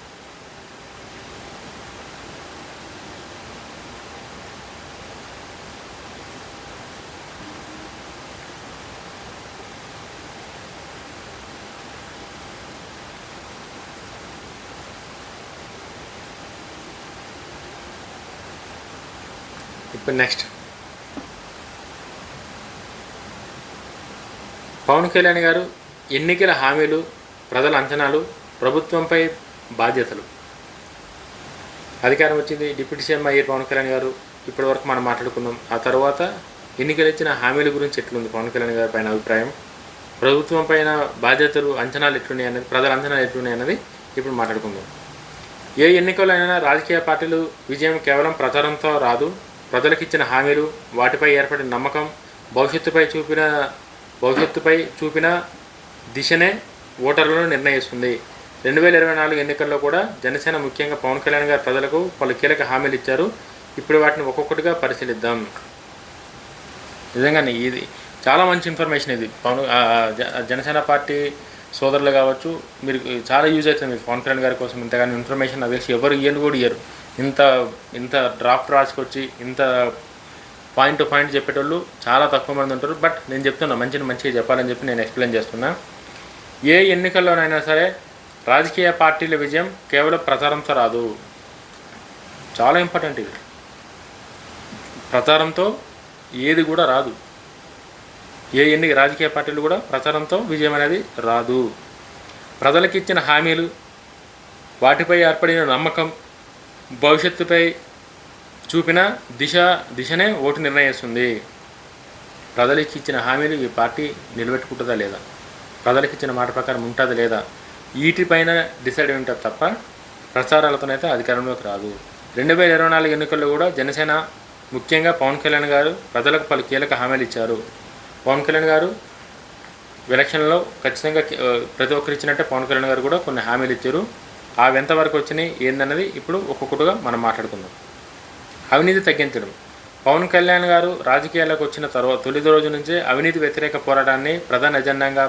ఇప్పుడు నెక్స్ట్ పవన్ కళ్యాణ్ గారు ఎన్నికల హామీలు, ప్రజల అంచనాలు, ప్రభుత్వంపై బాధ్యతలు. అధికారం వచ్చింది, డిప్యూటీ సీఎం అయ్యారు పవన్ కళ్యాణ్ గారు. ఇప్పటివరకు మనం మాట్లాడుకున్నాం. ఆ తర్వాత ఎన్నికలు ఇచ్చిన హామీల గురించి ఎట్లుంది పవన్ కళ్యాణ్ గారి పైన అభిప్రాయం, ప్రభుత్వం పైన బాధ్యతలు, అంచనాలు ఎట్లున్నాయి అన్నది, ప్రజల అంచనాలు ఎట్లున్నాయి అన్నది ఇప్పుడు మాట్లాడుకుందాం. ఏ ఎన్నికల్లో అయినా రాజకీయ పార్టీలు విజయం కేవలం ప్రచారంతో రాదు. ప్రజలకు ఇచ్చిన హామీలు, వాటిపై ఏర్పడిన నమ్మకం, భవిష్యత్తుపై చూపిన దిశనే ఓటర్లను నిర్ణయిస్తుంది. 2024 ఎన్నికల్లో కూడా జనసేన ముఖ్యంగా పవన్ కళ్యాణ్ గారు ప్రజలకు పలు కీలక హామీలు ఇచ్చారు. ఇప్పుడు వాటిని ఒక్కొక్కటిగా పరిశీలిద్దాం. నిజంగానే ఇది చాలా మంచి ఇన్ఫర్మేషన్. ఇది జనసేన పార్టీ సోదరులు కావచ్చు, మీరు చాలా యూజ్ అవుతుంది మీకు పవన్ కళ్యాణ్ గారి కోసం. ఇంతగానో ఇన్ఫర్మేషన్ నాకు తెలిసి ఎవరు ఇయ్యరు. ఇంత డ్రాఫ్ట్ రాసుకొచ్చి ఇంత పాయింట్ టు పాయింట్ చెప్పేటోళ్ళు చాలా తక్కువ మంది ఉంటారు. బట్ నేను చెప్తున్నా మంచిగా చెప్పాలని చెప్పి నేను ఎక్స్ప్లెయిన్ చేస్తున్నా. ఏ ఎన్నికల్లోనైనా సరే రాజకీయ పార్టీల విజయం కేవలం ప్రచారంతో రాదు. చాలా ఇంపార్టెంట్ ఇది. ప్రచారంతో ఏది కూడా రాదు. రాజకీయ పార్టీలు కూడా ప్రచారంతో విజయం అనేది రాదు. ప్రజలకు ఇచ్చిన హామీలు, వాటిపై ఏర్పడిన నమ్మకం, భవిష్యత్తుపై చూపిన దిశనే ఓటు నిర్ణయిస్తుంది. ప్రజలకు ఇచ్చిన హామీలు ఈ పార్టీ నిలబెట్టుకుంటుందా లేదా, ప్రజలకు ఇచ్చిన మాట ప్రకారం ఉంటుందా లేదా, వీటిపైన డిసైడ్ ఉంటుంది తప్ప ప్రచారాలతోనైతే అధికారంలోకి రాదు. 2024 ఎన్నికల్లో కూడా జనసేన ముఖ్యంగా పవన్ కళ్యాణ్ గారు ప్రజలకు పలు కీలక హామీలు ఇచ్చారు. పవన్ కళ్యాణ్ గారు ఎలక్షన్లో ఖచ్చితంగా ప్రతి ఒక్కరు ఇచ్చినట్టే పవన్ కళ్యాణ్ గారు కూడా కొన్ని హామీలు ఇచ్చారు. అవి ఎంతవరకు వచ్చినాయి ఏందన్నది ఇప్పుడు ఒక్కొక్కటిగా మనం మాట్లాడుకుందాం. అవినీతి తగ్గించడం. పవన్ కళ్యాణ్ గారు రాజకీయాల్లోకి వచ్చిన తర్వాత తొలి రోజు నుంచే అవినీతి వ్యతిరేక పోరాటాన్ని ప్రధాన ఎజెండాగా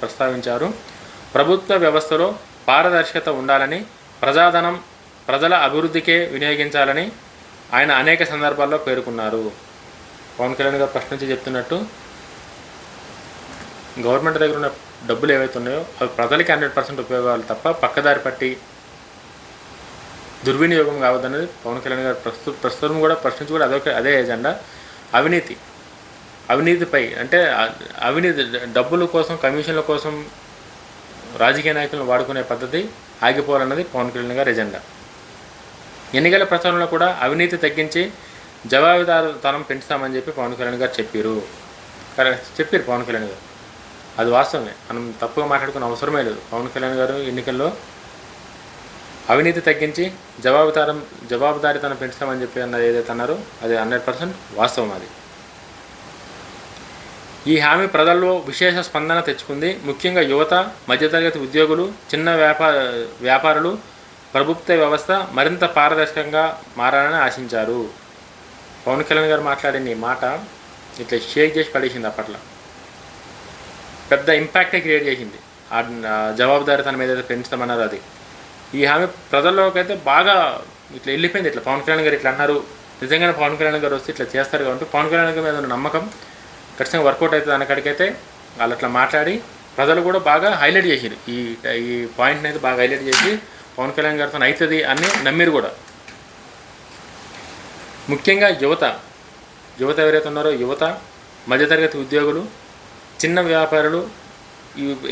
ప్రస్తావించారు. ప్రభుత్వ వ్యవస్థలో పారదర్శకత ఉండాలని, ప్రజాధనం ప్రజల అభివృద్ధికే వినియోగించాలని ఆయన అనేక సందర్భాల్లో పేర్కొన్నారు. పవన్ కళ్యాణ్ గారు ఫస్ట్ నుంచి చెప్తున్నట్టు గవర్నమెంట్ దగ్గర ఉన్న డబ్బులు ఏవైతే ఉన్నాయో అవి ప్రజలకి 100% ఉపయోగాలు తప్ప పక్కదారి పట్టి దుర్వినియోగం కావద్దనేది పవన్ కళ్యాణ్ గారు ప్రస్తుతం కూడా ఫస్ట్ నుంచి కూడా అదే ఎజెండా. అవినీతిపై అంటే అవినీతి డబ్బుల కోసం, కమిషన్ల కోసం రాజకీయ నాయకులను వాడుకునే పద్ధతి ఆగిపోవాలన్నది పవన్ కళ్యాణ్ గారి ఎజెండా. ఎన్నికల ప్రచారంలో కూడా అవినీతి తగ్గించి జవాబుదారీతనం పెంచుతామని చెప్పి పవన్ కళ్యాణ్ గారు చెప్పారు పవన్ కళ్యాణ్ గారు. అది వాస్తవమే, మనం తప్పుగా మాట్లాడుకునే అవసరమే లేదు. పవన్ కళ్యాణ్ గారు ఎన్నికల్లో అవినీతి తగ్గించి జవాబుదారీతనం పెంచుతామని చెప్పి అన్నది ఏదైతే అన్నారో అది 100% వాస్తవం. అది ఈ హామీ ప్రజల్లో విశేష స్పందన తెచ్చుకుంది. ముఖ్యంగా యువత, మధ్యతరగతి ఉద్యోగులు, చిన్న వ్యాపారులు ప్రభుత్వ వ్యవస్థ మరింత పారదర్శకంగా మారాలని ఆశించారు. పవన్ కళ్యాణ్ గారు మాట్లాడిన ఈ మాట ఇట్లా షేక్ చేసి పడేసింది. అప్పట్లో పెద్ద ఇంపాక్టే క్రియేట్ చేసింది. ఆ జవాబుదారీతనం ఏదైతే పెంచుతామన్నారో అది. ఈ హామీ ప్రజల్లోకి అయితే బాగా ఇట్లా వెళ్ళిపోయింది. ఇట్లా పవన్ కళ్యాణ్ గారు ఇట్లా అన్నారు, నిజంగానే పవన్ కళ్యాణ్ గారు వస్తే ఇట్లా చేస్తారు కాబట్టి పవన్ కళ్యాణ్ గారి మీద ఉన్న నమ్మకం ఖచ్చితంగా వర్కౌట్ అవుతుంది అన్నకాడికైతే వాళ్ళు అట్లా మాట్లాడి ప్రజలు కూడా బాగా హైలైట్ చేసారు. ఈ పాయింట్ని అయితే బాగా హైలైట్ చేసి పవన్ కళ్యాణ్ గారితో అవుతుంది అని నమ్మిరు కూడా. ముఖ్యంగా యువత ఎవరైతే ఉన్నారో యువత, మధ్యతరగతి ఉద్యోగులు, చిన్న వ్యాపారులు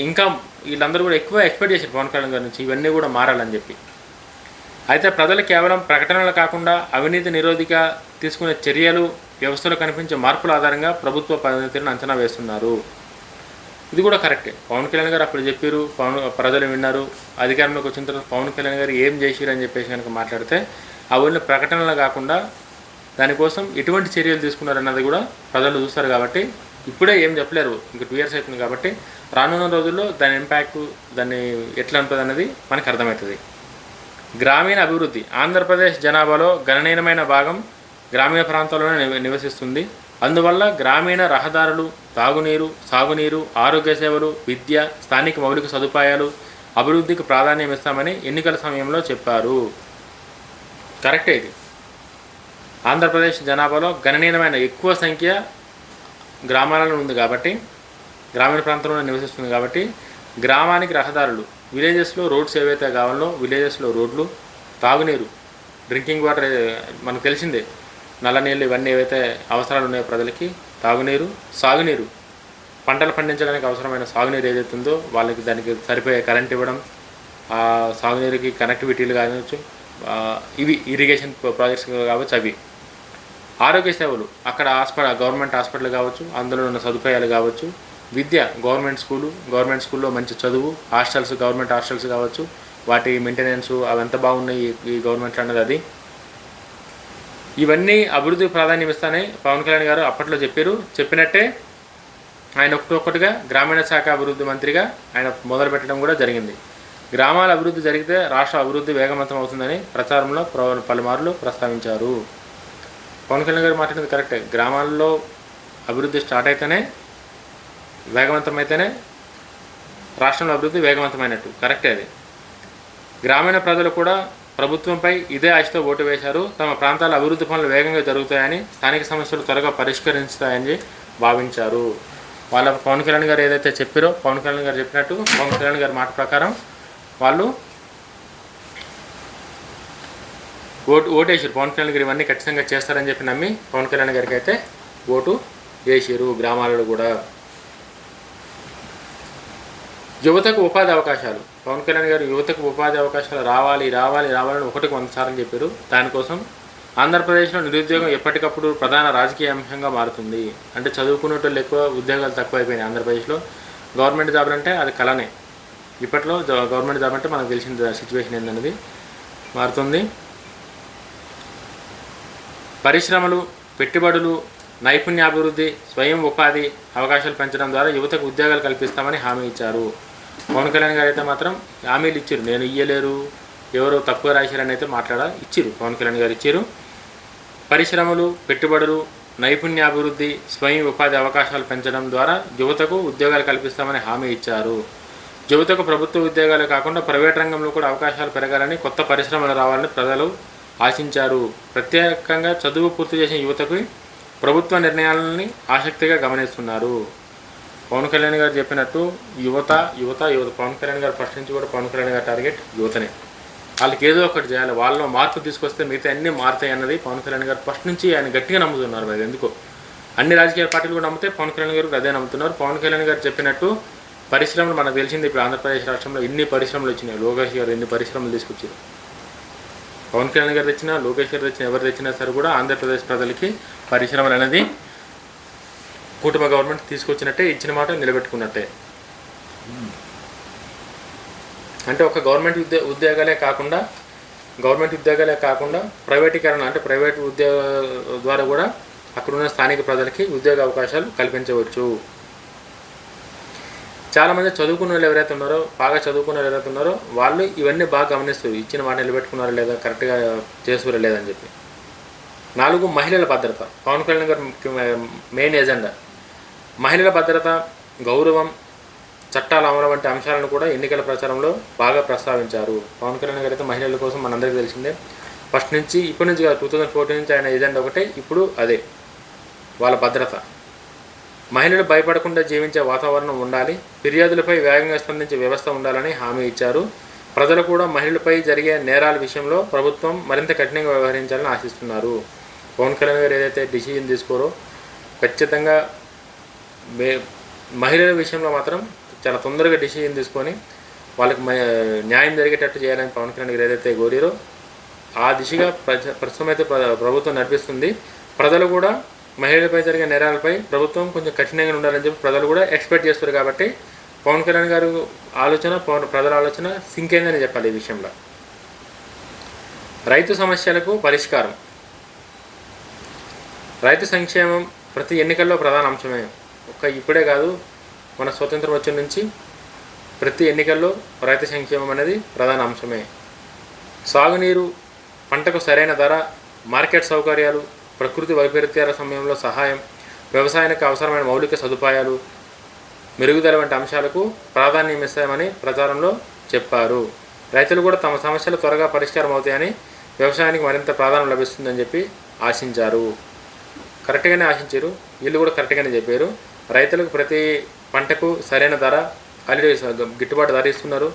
ఇంకా వీళ్ళందరూ కూడా ఎక్కువ ఎక్స్పెక్ట్ చేశారు పవన్ కళ్యాణ్ గారి నుంచి ఇవన్నీ కూడా మారాలని చెప్పి. అయితే ప్రజలు కేవలం ప్రకటనలు కాకుండా అవినీతి నిరోధిక తీసుకునే చర్యలు, వ్యవస్థలో కనిపించే మార్పుల ఆధారంగా ప్రభుత్వ పనితీరును అంచనా వేస్తున్నారు. ఇది కూడా కరెక్టే. పవన్ కళ్యాణ్ గారు అప్పుడు చెప్పారు, ప్రజలు విన్నారు. అధికారంలోకి వచ్చిన తర్వాత పవన్ కళ్యాణ్ గారు ఏం చేసిరు అని చెప్పేసి కనుక మాట్లాడితే ఆ ఓన్లీ ప్రకటనలు కాకుండా దానికోసం ఎటువంటి చర్యలు తీసుకున్నారన్నది కూడా ప్రజలు చూస్తారు. కాబట్టి ఇప్పుడే ఏం చెప్పలేరు, ఇంక 2 years అవుతుంది. కాబట్టి రానున్న రోజుల్లో దాని ఇంపాక్ట్ దాన్ని ఎట్లా ఉంటుంది అన్నది మనకు అర్థమవుతుంది. గ్రామీణ అభివృద్ధి. ఆంధ్రప్రదేశ్ జనాభాలో గణనీయమైన భాగం గ్రామీణ ప్రాంతాల్లోనే నివసిస్తుంది. అందువల్ల గ్రామీణ రహదారులు, తాగునీరు, సాగునీరు, ఆరోగ్య సేవలు, విద్య, స్థానిక మౌలిక సదుపాయాలు అభివృద్ధికి ప్రాధాన్యం ఇస్తామని ఎన్నికల సమయంలో చెప్పారు. కరెక్టే ఇది. ఆంధ్రప్రదేశ్ జనాభాలో గణనీయమైన ఎక్కువ సంఖ్య గ్రామాలలో ఉంది కాబట్టి, గ్రామీణ ప్రాంతంలో నివసిస్తుంది కాబట్టి గ్రామానికి రహదారులు, విలేజెస్లో రోడ్స్ ఏవైతే కావాలో విలేజెస్లో రోడ్లు, తాగునీరు, డ్రింకింగ్ వాటర్ మనకు తెలిసిందే, నల్ల నీళ్ళు, ఇవన్నీ ఏవైతే అవసరాలు ఉన్నాయో ప్రజలకి, తాగునీరు, సాగునీరు, పంటలు పండించడానికి అవసరమైన సాగునీరు ఏదైతే ఉందో వాళ్ళకి దానికి సరిపోయే కరెంట్ ఇవ్వడం, ఆ సాగునీరుకి కనెక్టివిటీలు కావచ్చు, ఇవి ఇరిగేషన్ ప్రాజెక్ట్స్ కావచ్చు. అవి ఆరోగ్య సేవలు, అక్కడ గవర్నమెంట్ హాస్పిటల్ కావచ్చు, అందులో ఉన్న సదుపాయాలు కావచ్చు. విద్య, గవర్నమెంట్ స్కూల్లో మంచి చదువు, హాస్టల్స్, గవర్నమెంట్ హాస్టల్స్ కావచ్చు, వాటి మెయింటెనెన్స్ అవి ఎంత బాగున్నాయి ఈ గవర్నమెంట్ అన్నది. అది ఇవన్నీ అభివృద్ధికి ప్రాధాన్యం ఇస్తానని పవన్ కళ్యాణ్ గారు అప్పట్లో చెప్పినట్టే ఆయన ఒక్కొక్కటిగా గ్రామీణ శాఖ అభివృద్ధి మంత్రిగా ఆయన మొదలుపెట్టడం కూడా జరిగింది. గ్రామాల అభివృద్ధి జరిగితే రాష్ట్ర అభివృద్ధి వేగవంతం అవుతుందని ప్రచారంలో పలుమార్లు ప్రస్తావించారు. పవన్ కళ్యాణ్ గారు మాట్లాడింది కరెక్టే. గ్రామాల్లో అభివృద్ధి స్టార్ట్ అయితేనే, వేగవంతమైతేనే రాష్ట్రంలో అభివృద్ధి వేగవంతమైనట్టు. కరెక్టే అది. గ్రామీణ ప్రజలు కూడా ప్రభుత్వంపై ఇదే ఆశతో ఓటు వేశారు. తమ ప్రాంతాల అభివృద్ధి పనులు వేగంగా జరుగుతాయని, స్థానిక సమస్యలు త్వరగా పరిష్కరిస్తాయని భావించారు. వాళ్ళ పవన్ కళ్యాణ్ గారు ఏదైతే చెప్పారో, పవన్ కళ్యాణ్ గారు చెప్పినట్టు, పవన్ కళ్యాణ్ గారి మాట ప్రకారం వాళ్ళు ఓటేసారు. పవన్ కళ్యాణ్ గారు ఇవన్నీ ఖచ్చితంగా చేస్తారని చెప్పి నమ్మి పవన్ కళ్యాణ్ గారికి అయితే ఓటు వేసారు. గ్రామాలలో కూడా యువతకు ఉపాధి అవకాశాలు. పవన్ కళ్యాణ్ గారు యువతకు ఉపాధి అవకాశాలు రావాలని 100 సార్లు చెప్పారు. దానికోసం ఆంధ్రప్రదేశ్లో నిరుద్యోగం ఎప్పటికప్పుడు ప్రధాన రాజకీయ అంశంగా మారుతుంది. అంటే చదువుకునేటోళ్ళు ఎక్కువ, ఉద్యోగాలు తక్కువైపోయినాయి ఆంధ్రప్రదేశ్లో. గవర్నమెంట్ జాబులు అంటే అది కళనే. ఇప్పట్లో గవర్నమెంట్ జాబ్ అంటే మనకు తెలిసిన సిచ్యువేషన్ ఏందనేది మారుతుంది. పరిశ్రమలు, పెట్టుబడులు, నైపుణ్యాభివృద్ధి, స్వయం ఉపాధి అవకాశాలు పెంచడం ద్వారా యువతకు ఉద్యోగాలు కల్పిస్తామని హామీ ఇచ్చారు. పవన్ కళ్యాణ్ గారు అయితే మాత్రం హామీలు ఇచ్చారు. నేను ఇయ్యలేరు, ఎవరో తప్పుగా రాశారని అయితే ఇచ్చారు. పవన్ కళ్యాణ్ గారు ఇచ్చారు. పరిశ్రమలు, పెట్టుబడులు, నైపుణ్యాభివృద్ధి, స్వయం ఉపాధి అవకాశాలు పెంచడం ద్వారా యువతకు ఉద్యోగాలు కల్పిస్తామని హామీ ఇచ్చారు. యువతకు ప్రభుత్వ ఉద్యోగాలు కాకుండా ప్రైవేట్ రంగంలో కూడా అవకాశాలు పెరగాలని, కొత్త పరిశ్రమలు రావాలని ప్రజలు ఆశించారు. ప్రత్యేకంగా చదువు పూర్తి చేసిన యువతకు ప్రభుత్వ నిర్ణయాలని ఆసక్తిగా గమనిస్తున్నారు. పవన్ కళ్యాణ్ గారు చెప్పినట్టు యువత. పవన్ కళ్యాణ్ గారు ఫస్ట్ నుంచి కూడా పవన్ కళ్యాణ్ గారి టార్గెట్ యువతనే. వాళ్ళకి ఏదో ఒకటి చేయాలి, వాళ్ళలో మార్పు తీసుకొస్తే మిగతా అన్నీ మారుతాయి అన్నది పవన్ కళ్యాణ్ గారు ఫస్ట్ నుంచి ఆయన గట్టిగా నమ్ముతున్నారు. అది ఎందుకో అన్ని రాజకీయ పార్టీలు కూడా నమ్మితే పవన్ కళ్యాణ్ గారు అదే నమ్ముతున్నారు. పవన్ కళ్యాణ్ గారు చెప్పినట్టు పరిశ్రమలు మనకు తెలిసింది. ఇప్పుడు ఆంధ్రప్రదేశ్ రాష్ట్రంలో ఎన్ని పరిశ్రమలు వచ్చినాయి. లోకేష్ గారు ఎన్ని పరిశ్రమలు తీసుకొచ్చారు. పవన్ కళ్యాణ్ గారు తెచ్చినా, లోకేష్ గారు తెచ్చినా, ఎవరు తెచ్చినా సరే కూడా ఆంధ్రప్రదేశ్ ప్రజలకి పరిశ్రమలు అనేది కూటమి గవర్నమెంట్ తీసుకొచ్చినట్టే, ఇచ్చిన మాట నిలబెట్టుకున్నట్టే. అంటే ఒక గవర్నమెంట్ ఉద్యోగాలే కాకుండా ప్రైవేటీకరణ, అంటే ప్రైవేట్ ఉద్యోగ ద్వారా కూడా అక్కడున్న స్థానిక ప్రజలకి ఉద్యోగ అవకాశాలు కల్పించవచ్చు. చాలామంది చదువుకున్న వాళ్ళు ఎవరైతే ఉన్నారో, బాగా చదువుకున్న వాళ్ళు ఎవరైతే ఉన్నారో వాళ్ళు ఇవన్నీ బాగా గమనిస్తారు. ఇచ్చిన మాట నిలబెట్టుకున్నారా లేదా, కరెక్ట్గా చేస్తురా లేదని చెప్పి. 4, మహిళల భద్రత. పవన్ కళ్యాణ్ గారు మెయిన్ ఎజెండా మహిళల భద్రత, గౌరవం, చట్టాల అమలు వంటి అంశాలను కూడా ఎన్నికల ప్రచారంలో బాగా ప్రస్తావించారు. పవన్ కళ్యాణ్ గారు అయితే మహిళల కోసం మనందరికీ తెలిసిందే. ఫస్ట్ నుంచి, ఇప్పటి నుంచి కాదు, 2014 నుంచి ఆయన ఎజెండా ఒకటే, ఇప్పుడు అదే వాళ్ళ భద్రత. మహిళలు భయపడకుండా జీవించే వాతావరణం ఉండాలి, ఫిర్యాదులపై వేగంగా స్పందించే వ్యవస్థ ఉండాలని హామీ ఇచ్చారు. ప్రజలు కూడా మహిళలపై జరిగే నేరాల విషయంలో ప్రభుత్వం మరింత కఠినంగా వ్యవహరించాలని ఆశిస్తున్నారు. పవన్ కళ్యాణ్ గారు ఏదైతే డిసిజన్ తీసుకోరో ఖచ్చితంగా మహిళల విషయంలో మాత్రం చాలా తొందరగా డిసిజన్ తీసుకొని వాళ్ళకి న్యాయం జరిగేటట్టు చేయాలని పవన్ కళ్యాణ్ గారు ఏదైతే కోరారో ఆ దిశగా ప్రస్తుతం అయితే ప్రభుత్వం నడిపిస్తుంది. ప్రజలు కూడా మహిళలపై జరిగే నేరాలపై ప్రభుత్వం కొంచెం కఠినంగా ఉండాలని చెప్పి ప్రజలు కూడా ఎక్స్పెక్ట్ చేస్తారు. కాబట్టి పవన్ కళ్యాణ్ గారు ఆలోచన, ప్రజల ఆలోచన సింక్ అయిందని చెప్పాలి ఈ విషయంలో. రైతు సమస్యలకు పరిష్కారం. రైతు సంక్షేమం ప్రతి ఎన్నికల్లో ప్రధాన అంశమే. ఇప్పుడే కాదు, మన స్వతంత్రం వచ్చిన నుంచి ప్రతి ఎన్నికల్లో రైతు సంక్షేమం అనేది ప్రధాన అంశమే. సాగునీరు, పంటకు సరైన ధర, మార్కెట్ సౌకర్యాలు, ప్రకృతి వైపరీత్యాల సమయంలో సహాయం, వ్యవసాయానికి అవసరమైన మౌలిక సదుపాయాలు మెరుగుదల వంటి అంశాలకు ప్రాధాన్యం ఇస్తామని ప్రచారంలో చెప్పారు. రైతులు కూడా తమ సమస్యలు త్వరగా పరిష్కారం అవుతాయని, వ్యవసాయానికి మరింత ప్రాధాన్యం లభిస్తుందని చెప్పి ఆశించారు. కరెక్ట్గానే ఆశించారు, వీళ్ళు కూడా కరెక్ట్గానే చెప్పారు. రైతులకు ప్రతి పంటకు సరైన ధర, ఆల్రెడీ గిట్టుబాటు ధర ఇస్తున్నారు.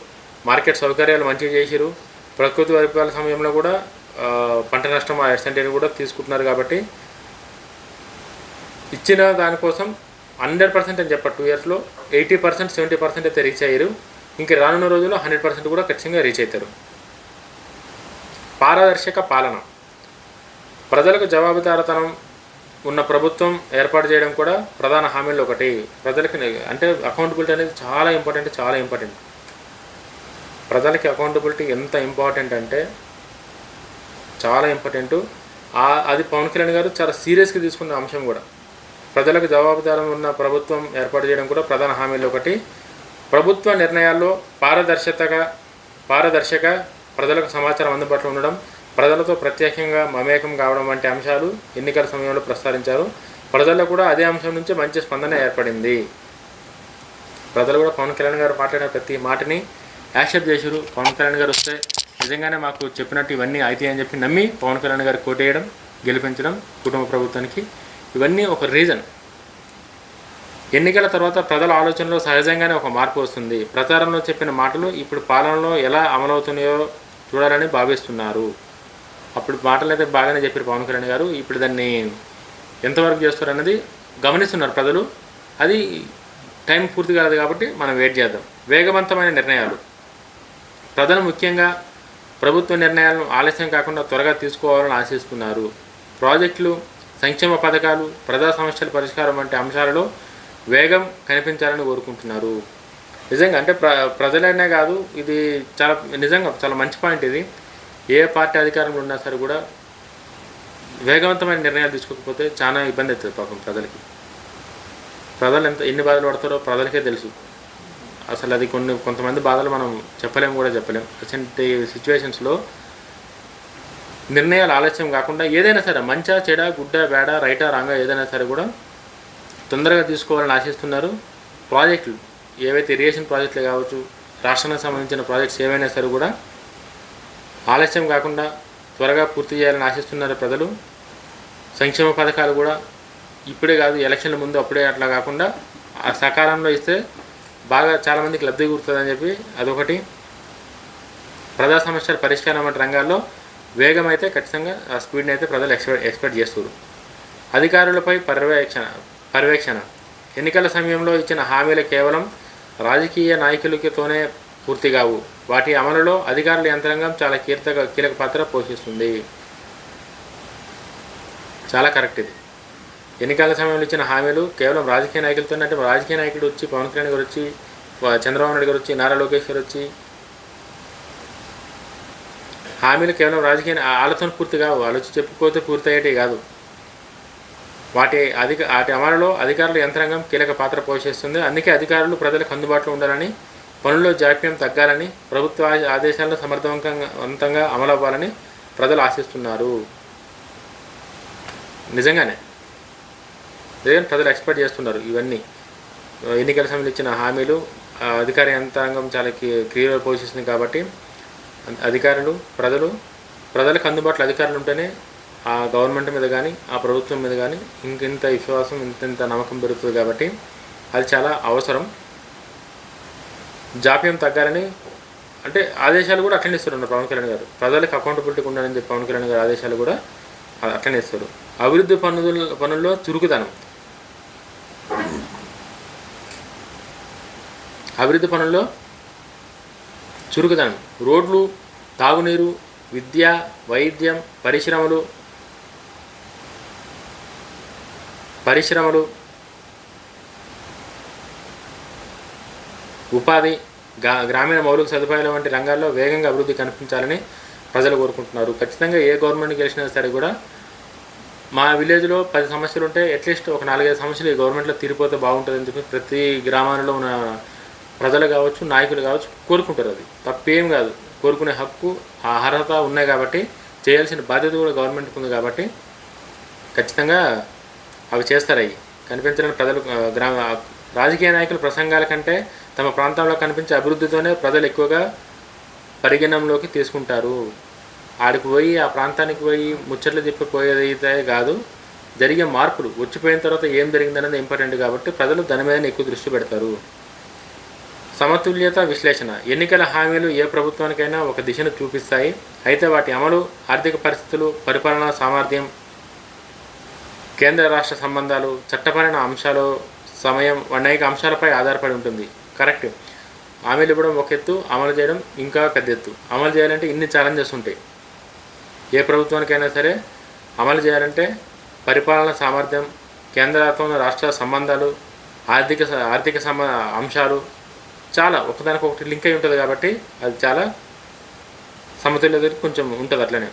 మార్కెట్ సౌకర్యాలు మంచిగా చేసిరు. ప్రకృతి వైపరీత్యాల సమయంలో కూడా పంట నష్టం ఎక్స్టెంట్ కూడా తీసుకుంటున్నారు. కాబట్టి ఇచ్చిన దానికోసం 100% అని చెప్పారు. 2 ఇయర్స్లో 80%, 70% అయితే రీచ్ అయ్యారు. ఇంక రానున్న రోజుల్లో 100% కూడా ఖచ్చితంగా రీచ్ అవుతారు. పారదర్శక పాలన. ప్రజలకు జవాబుదారీతనం ఉన్న ప్రభుత్వం ఏర్పాటు చేయడం కూడా ప్రధాన హామీల్లో ఒకటి. ప్రజలకి అంటే అకౌంటబిలిటీ అనేది చాలా ఇంపార్టెంట్. ప్రజలకి అకౌంటబిలిటీ ఎంత ఇంపార్టెంట్ అంటే చాలా ఇంపార్టెంటు. అది పవన్ కళ్యాణ్ గారు చాలా సీరియస్గా తీసుకున్న అంశం కూడా. ప్రజలకు జవాబుదారీ ఉన్న ప్రభుత్వం ఏర్పాటు చేయడం కూడా ప్రధాన హామీల్లో ఒకటి. ప్రభుత్వ నిర్ణయాల్లో పారదర్శక ప్రజలకు సమాచారం అందుబాటులో ఉండడం, ప్రజలతో ప్రత్యేకంగా మమేకం కావడం వంటి అంశాలు ఎన్నికల సమయంలో ప్రస్తావించారు. ప్రజల్లో కూడా అదే అంశం నుంచి మంచి స్పందన ఏర్పడింది. ప్రజలు కూడా పవన్ కళ్యాణ్ గారు మాట్లాడిన ప్రతి మాటని యాక్సెప్ట్ చేశారు. పవన్ కళ్యాణ్ గారు వస్తే నిజంగానే మాకు చెప్పినట్టు ఇవన్నీ అవుతాయి అని చెప్పి నమ్మి పవన్ కళ్యాణ్ గారు కోటేయడం, గెలిపించడం కుటుంబ ప్రభుత్వానికి, ఇవన్నీ ఒక రీజన్. ఎన్నికల తర్వాత ప్రజల ఆలోచనలో సహజంగానే ఒక మార్పు వస్తుంది. ప్రచారంలో చెప్పిన మాటలు ఇప్పుడు పాలనలో ఎలా అమలవుతున్నాయో చూడాలని భావిస్తున్నారు. అప్పుడు మాటలు అయితే బాగానే చెప్పారు పవన్ కళ్యాణ్ గారు. ఇప్పుడు దాన్ని ఎంతవరకు చేస్తారు అన్నది గమనిస్తున్నారు ప్రజలు. అది టైం పూర్తి కాదు కాబట్టి మనం వెయిట్ చేద్దాం. వేగవంతమైన నిర్ణయాలు. ప్రజలు ముఖ్యంగా ప్రభుత్వ నిర్ణయాలను ఆలస్యం కాకుండా త్వరగా తీసుకోవాలని ఆశిస్తున్నారు. ప్రాజెక్టులు, సంక్షేమ పథకాలు, ప్రజా సమస్యల పరిష్కారం వంటి అంశాలలో వేగం కనిపించాలని కోరుకుంటున్నారు. నిజంగా అంటే ప్రజలైనా కాదు, ఇది నిజంగా చాలా మంచి పాయింట్. ఇది ఏ పార్టీ అధికారంలో ఉన్నా సరే కూడా వేగవంతమైన నిర్ణయాలు తీసుకోకపోతే చాలా ఇబ్బంది అవుతుంది పాపం ప్రజలకి. ప్రజలు ఎన్ని బాధలు పడతారో ప్రజలకే తెలుసు. అసలు అది కొంతమంది బాధలు మనం చెప్పలేము. అటువంటి సిచ్యువేషన్స్లో నిర్ణయాలు ఆలస్యం కాకుండా ఏదైనా సరే మంచా చెడ, గుడ్డ, బేడ, రైటా, రాంగా ఏదైనా సరే కూడా తొందరగా తీసుకోవాలని ఆశిస్తున్నారు. ప్రాజెక్టులు ఏవైతే ఇరిగేషన్ ప్రాజెక్టులు కావచ్చు, రాష్ట్రానికి సంబంధించిన ప్రాజెక్ట్స్ ఏవైనా సరే కూడా ఆలస్యం కాకుండా త్వరగా పూర్తి చేయాలని ఆశిస్తున్నారు ప్రజలు. సంక్షేమ పథకాలు కూడా ఇప్పుడే కాదు, ఎలక్షన్ల ముందు అప్పుడే అట్లా కాకుండా ఆ సకాలంలో ఇస్తే బాగా చాలామందికి లబ్ధి కూరుతుందని చెప్పి అదొకటి. ప్రజా సమస్యల పరిష్కారం వంటి రంగాల్లో వేగం అయితే ఖచ్చితంగా ఆ స్పీడ్ని అయితే ప్రజలు ఎక్స్పెక్ట్ చేస్తారు. అధికారులపై పర్యవేక్షణ. ఎన్నికల సమయంలో ఇచ్చిన హామీలు కేవలం రాజకీయ నాయకులతోనే పూర్తి కావు. వాటి అమలులో అధికారుల యంత్రాంగం చాలా కీలక పాత్ర పోషిస్తుంది. చాలా కరెక్ట్ ఇది. ఎన్నికల సమయంలో ఇచ్చిన హామీలు కేవలం రాజకీయ నాయకులతోనే, అంటే రాజకీయ నాయకుడు వచ్చి పవన్ కళ్యాణ్ గారు వచ్చి, చంద్రబాబు నాయుడు గారు వచ్చి, నారా లోకేష్ గారు వచ్చి హామీలు కేవలం రాజకీయ ఆలోచన పూర్తి కావు. వాళ్ళు వచ్చి చెప్పుకోతే పూర్తి అయ్యేటి కాదు. వాటి అమలులో అధికారుల యంత్రాంగం కీలక పాత్ర పోషిస్తుంది. అందుకే అధికారులు ప్రజలకు అందుబాటులో ఉండాలని, పనుల్లో జాప్యం తగ్గాలని, ప్రభుత్వ ఆదేశాలను సమర్థవంతంగా అమలవ్వాలని ప్రజలు ఆశిస్తున్నారు. నిజంగానే ప్రజలు ఎక్స్పెక్ట్ చేస్తున్నారు. ఇవన్నీ ఎన్నికల సమయంలో ఇచ్చిన హామీలు అధికార యంత్రాంగం చాలా క్రియలు పోషిస్తుంది. కాబట్టి అధికారులు, ప్రజలకు అందుబాటులో అధికారులు ఉంటేనే ఆ గవర్నమెంట్ మీద కానీ, ఆ ప్రభుత్వం మీద కానీ ఇంత విశ్వాసం, ఇంత నమ్మకం పెరుగుతుంది. కాబట్టి అది చాలా అవసరం. జాప్యం తగ్గాలని అంటే ఆదేశాలు కూడా అట్లనే ఇస్తారు పవన్ కళ్యాణ్ గారు. ప్రజలకు అకౌంటబిలిటీ ఉండాలని చెప్పి పవన్ కళ్యాణ్ గారు ఆదేశాలు కూడా అట్లనే ఇస్తారు. అభివృద్ధి పనుల్లో చురుకుదనం. రోడ్లు, తాగునీరు, విద్య, వైద్యం, పరిశ్రమలు, ఉపాధి, గ్రామీణ మౌలిక సదుపాయాల వంటి రంగాల్లో వేగంగా అభివృద్ధి కనిపించాలని ప్రజలు కోరుకుంటున్నారు. ఖచ్చితంగా ఏ గవర్నమెంట్ గెలిచినా సరే కూడా మా విలేజ్లో 10 సమస్యలు ఉంటే అట్లీస్ట్ ఒక 4-5 సమస్యలు ఈ గవర్నమెంట్లో తీరిపోతే బాగుంటుందని చెప్పి ప్రతి గ్రామాలలో ఉన్న ప్రజలు కావచ్చు, నాయకులు కావచ్చు కోరుకుంటారు. అది తప్పేం కాదు. కోరుకునే హక్కు, అర్హత ఉన్నాయి కాబట్టి, చేయాల్సిన బాధ్యత కూడా గవర్నమెంట్కి ఉంది కాబట్టి ఖచ్చితంగా అవి చేస్తారు. అవి కనిపించడానికి ప్రజలు రాజకీయ నాయకుల ప్రసంగాల కంటే తమ ప్రాంతంలో కనిపించే అభివృద్ధితోనే ప్రజలు ఎక్కువగా పరిగణనలోకి తీసుకుంటారు. ఆడికి పోయి ఆ ప్రాంతానికి పోయి ముచ్చట్లు చెప్పిపోయేది అయితే కాదు, జరిగే మార్పులు వచ్చిపోయిన తర్వాత ఏం జరిగిందనేది ఇంపార్టెంట్ కాబట్టి ప్రజలు దాని మీద ఎక్కువ దృష్టి పెడతారు. సమతుల్యత విశ్లేషణ. ఎన్నికల హామీలు ఏ ప్రభుత్వానికైనా ఒక దిశను చూపిస్తాయి. అయితే వాటి అమలు, ఆర్థిక పరిస్థితులు, పరిపాలనా సామర్థ్యం, కేంద్ర రాష్ట్ర సంబంధాలు, చట్టపరమైన అంశాలు, సమయం అనేక అంశాలపై ఆధారపడి ఉంటుంది. కరెక్ట్. హామీలు ఇవ్వడం ఒక ఎత్తు, అమలు చేయడం ఇంకా పెద్ద ఎత్తు. అమలు చేయాలంటే ఇన్ని ఛాలెంజెస్ ఉంటాయి. ఏ ప్రభుత్వానికైనా సరే అమలు చేయాలంటే పరిపాలన సామర్థ్యం, కేంద్రంతో రాష్ట్ర సంబంధాలు, ఆర్థిక అంశాలు చాలా ఒకదానికొకటి లింక్ అయి ఉంటుంది కాబట్టి అది చాలా సమతుల్యత కొంచెం ఉంటుంది అట్లనే.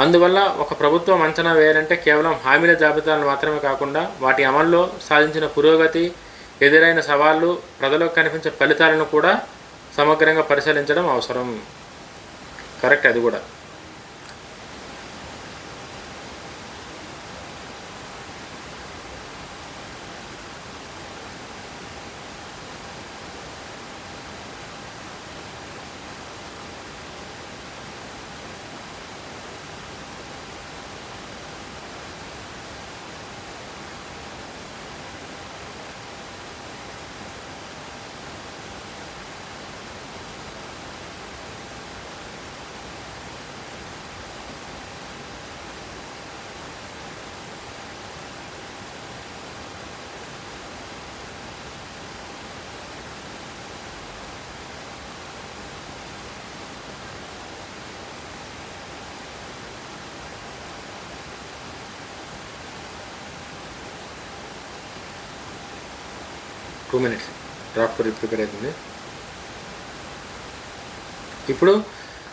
అందువల్ల ఒక ప్రభుత్వం అంచనా వేయాలంటే కేవలం హామీల జాబితాలను మాత్రమే కాకుండా వాటి అమల్లో సాధించిన పురోగతి, ఎదురైన సవాళ్ళు, ప్రజలకు కనిపించే ఫలితాలను కూడా సమగ్రంగా పరిశీలించడం అవసరం. కరెక్ట్. అది కూడా టూ మినిట్స్ డ్రాప్ ప్రిపేర్ అవుతుంది. ఇప్పుడు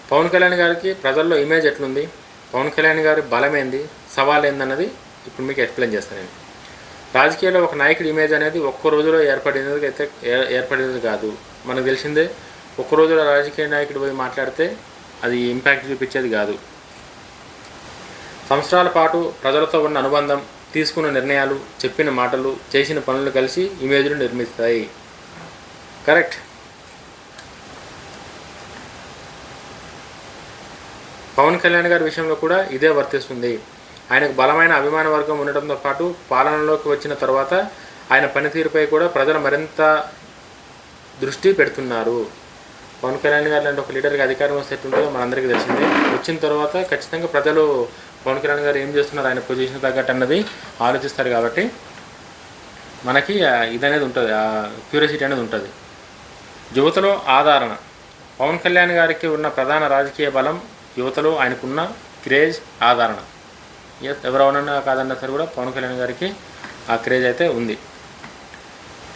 పవన్ కళ్యాణ్ గారికి ప్రజల్లో ఇమేజ్ ఎట్లుంది, పవన్ కళ్యాణ్ గారి బలం ఏంది, సవాల్ ఏందన్నది ఇప్పుడు మీకు ఎక్స్ప్లెయిన్ చేస్తాను నేను. రాజకీయాల్లో ఒక నాయకుడి ఇమేజ్ అనేది ఒక్క రోజులో ఏర్పడినది కాదు. మనకు తెలిసిందే, ఒక్క రోజులో రాజకీయ నాయకుడు పోయి మాట్లాడితే అది ఇంపాక్ట్ చూపించేది కాదు. సంవత్సరాల పాటు ప్రజలతో ఉన్న అనుబంధం, తీసుకున్న నిర్ణయాలు, చెప్పిన మాటలు, చేసిన పనులు కలిసి ఇమేజ్ను నిర్మిస్తాయి. కరెక్ట్. పవన్ కళ్యాణ్ గారి విషయంలో కూడా ఇదే వర్తిస్తుంది. ఆయనకు బలమైన అభిమాన వర్గం ఉండటంతో పాటు పాలనలోకి వచ్చిన తర్వాత ఆయన పనితీరుపై కూడా ప్రజలు మరింత దృష్టి పెడుతున్నారు. పవన్ కళ్యాణ్ గారు లాంటి ఒక లీడర్కి అధికారం వస్తే ఎట్లుంటుందో మనందరికీ తెలిసిందే. వచ్చిన తర్వాత ఖచ్చితంగా ప్రజలు పవన్ కళ్యాణ్ గారు ఏం చేస్తున్నారు, ఆయన పొజిషన్ తగ్గట్టు అన్నది ఆలోచిస్తారు కాబట్టి మనకి ఇది అనేది ఉంటుంది, ఆ క్యూరియాసిటీ అనేది ఉంటుంది. యువతలో ఆదరణ. పవన్ కళ్యాణ్ గారికి ఉన్న ప్రధాన రాజకీయ బలం యువతలో ఆయనకున్న క్రేజ్, ఆదరణ. ఎవరెవరన్నా కాదన్నా సరే కూడా పవన్ కళ్యాణ్ గారికి ఆ క్రేజ్ అయితే ఉంది.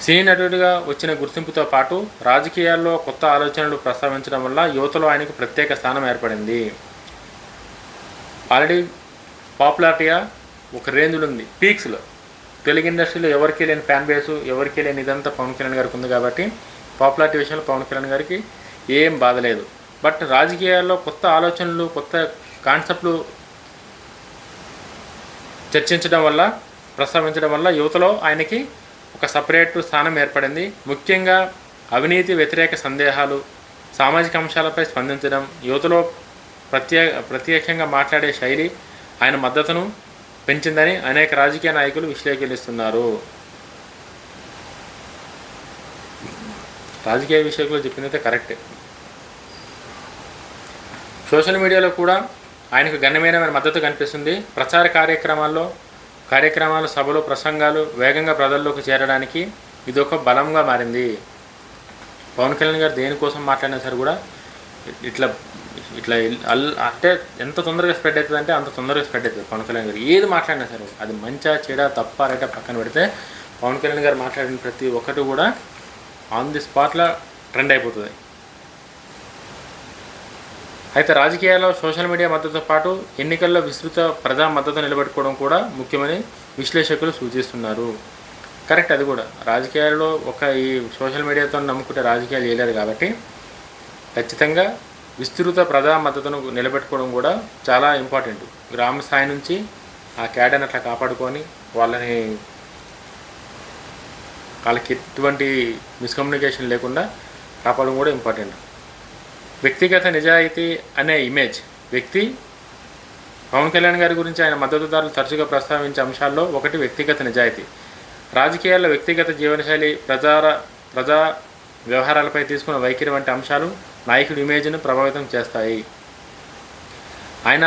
సినీ నటుడిగా వచ్చిన గుర్తింపుతో పాటు రాజకీయాల్లో కొత్త ఆలోచనలు ప్రస్తావించడం వల్ల యువతలో ఆయనకు ప్రత్యేక స్థానం ఏర్పడింది. ఆల్రెడీ పాపులారిటీగా ఒక రేంజ్లో ఉంది, పీక్స్లో. తెలుగు ఇండస్ట్రీలో ఎవరికి లేని ఫ్యాన్ బేసు, ఎవరికి లేని ఇదంతా పవన్ కళ్యాణ్ గారికి ఉంది కాబట్టి పాపులారిటీ విషయంలో పవన్ కళ్యాణ్ గారికి ఏం బాధ లేదు. బట్ రాజకీయాల్లో కొత్త ఆలోచనలు, కొత్త కాన్సెప్ట్లు చర్చించడం వల్ల, ప్రస్తావించడం వల్ల యువతలో ఆయనకి ఒక సపరేట్ స్థానం ఏర్పడింది. ముఖ్యంగా అవినీతి వ్యతిరేక సందేహాలు, సామాజిక అంశాలపై స్పందించడం, యువతలో ప్రత్యేకంగా మాట్లాడే శైలి ఆయన మద్దతును పెంచిందని అనేక రాజకీయ నాయకులు విశ్లేషిస్తున్నారు. రాజకీయ విషయంలో చెప్పిందైతే కరెక్టే. సోషల్ మీడియాలో కూడా ఆయనకు గణనీయమైన మద్దతు కనిపిస్తుంది. ప్రచార కార్యక్రమాలు, సభలు, ప్రసంగాలు వేగంగా ప్రజల్లోకి చేరడానికి ఇదొక బలంగా మారింది. పవన్ కళ్యాణ్ గారు దేనికోసం మాట్లాడినా సరే కూడా ఇట్లా అంటే ఎంత తొందరగా స్ప్రెడ్ అవుతుంది అంటే అంత తొందరగా స్ప్రెడ్ అవుతుంది. పవన్ కళ్యాణ్ గారు ఏది మాట్లాడినా సరే, అది మంచా చెడా తప్ప రైటా పక్కన పెడితే పవన్ కళ్యాణ్ గారు మాట్లాడిన ప్రతి ఒక్కటి కూడా ఆన్ ది స్పాట్లో ట్రెండ్ అయిపోతుంది. అయితే రాజకీయాల్లో సోషల్ మీడియా మద్దతుతో పాటు ఎన్నికల్లో విస్తృత ప్రజా మద్దతు నిలబెట్టుకోవడం కూడా ముఖ్యమని విశ్లేషకులు సూచిస్తున్నారు. కరెక్ట్, అది కూడా రాజకీయాల్లో ఈ సోషల్ మీడియాతో నమ్ముకుంటే రాజకీయాలు చేయలేరు కాబట్టి ఖచ్చితంగా విస్తృత ప్రజా మద్దతును నిలబెట్టుకోవడం కూడా చాలా ఇంపార్టెంట్. గ్రామ స్థాయి నుంచి ఆ క్యాడర్ని అట్లా కాపాడుకొని వాళ్ళకి ఎటువంటి మిస్కమ్యూనికేషన్ లేకుండా కాపాడడం కూడా ఇంపార్టెంట్. వ్యక్తిగత నిజాయితీ అనే ఇమేజ్. వ్యక్తి పవన్ కళ్యాణ్ గారి గురించి ఆయన మద్దతుదారులు తరచుగా ప్రస్తావించే అంశాల్లో ఒకటి వ్యక్తిగత నిజాయితీ. రాజకీయాల్లో వ్యక్తిగత జీవనశైలి, ప్రజా వ్యవహారాలపై తీసుకున్న వైఖరి వంటి అంశాలు నాయకుడి ఇమేజ్ను ప్రభావితం చేస్తాయి. ఆయన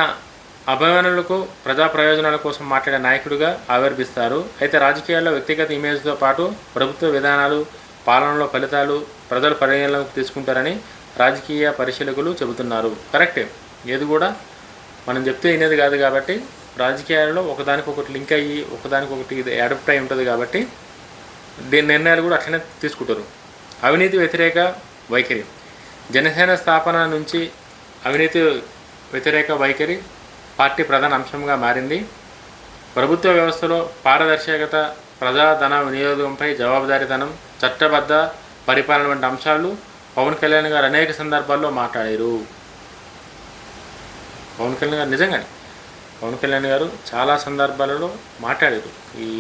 అభిమానులకు ప్రజా ప్రయోజనాల కోసం మాట్లాడే నాయకుడిగా ఆవిర్భిస్తారు. అయితే రాజకీయాల్లో వ్యక్తిగత ఇమేజ్తో పాటు ప్రభుత్వ విధానాలు, పాలనలో ఫలితాలు ప్రజలు పరిగణలోకి తీసుకుంటారని రాజకీయ పరిశీలకులు చెబుతున్నారు. కరెక్టే, ఏది కూడా మనం చెప్తే వినేది కాదు కాబట్టి రాజకీయాల్లో ఒకదానికొకటి లింక్ అయ్యి ఒకదానికొకటి అడాప్ట్ అయి ఉంటుంది కాబట్టి దీని నిర్ణయాలు కూడా అట్లనే తీసుకుంటారు. అవినీతి వ్యతిరేక వైఖరి. జనసేన స్థాపన నుంచి అవినీతి వ్యతిరేక వైఖరి పార్టీ ప్రధాన అంశంగా మారింది. ప్రభుత్వ వ్యవస్థలో పారదర్శకత, ప్రజాధన వినియోగంపై జవాబుదారీతనం, చట్టబద్ధ పరిపాలన వంటి అంశాలు పవన్ కళ్యాణ్ గారు అనేక సందర్భాల్లో మాట్లాడారు. పవన్ కళ్యాణ్ గారు చాలా సందర్భాలలో మాట్లాడారు. ఈ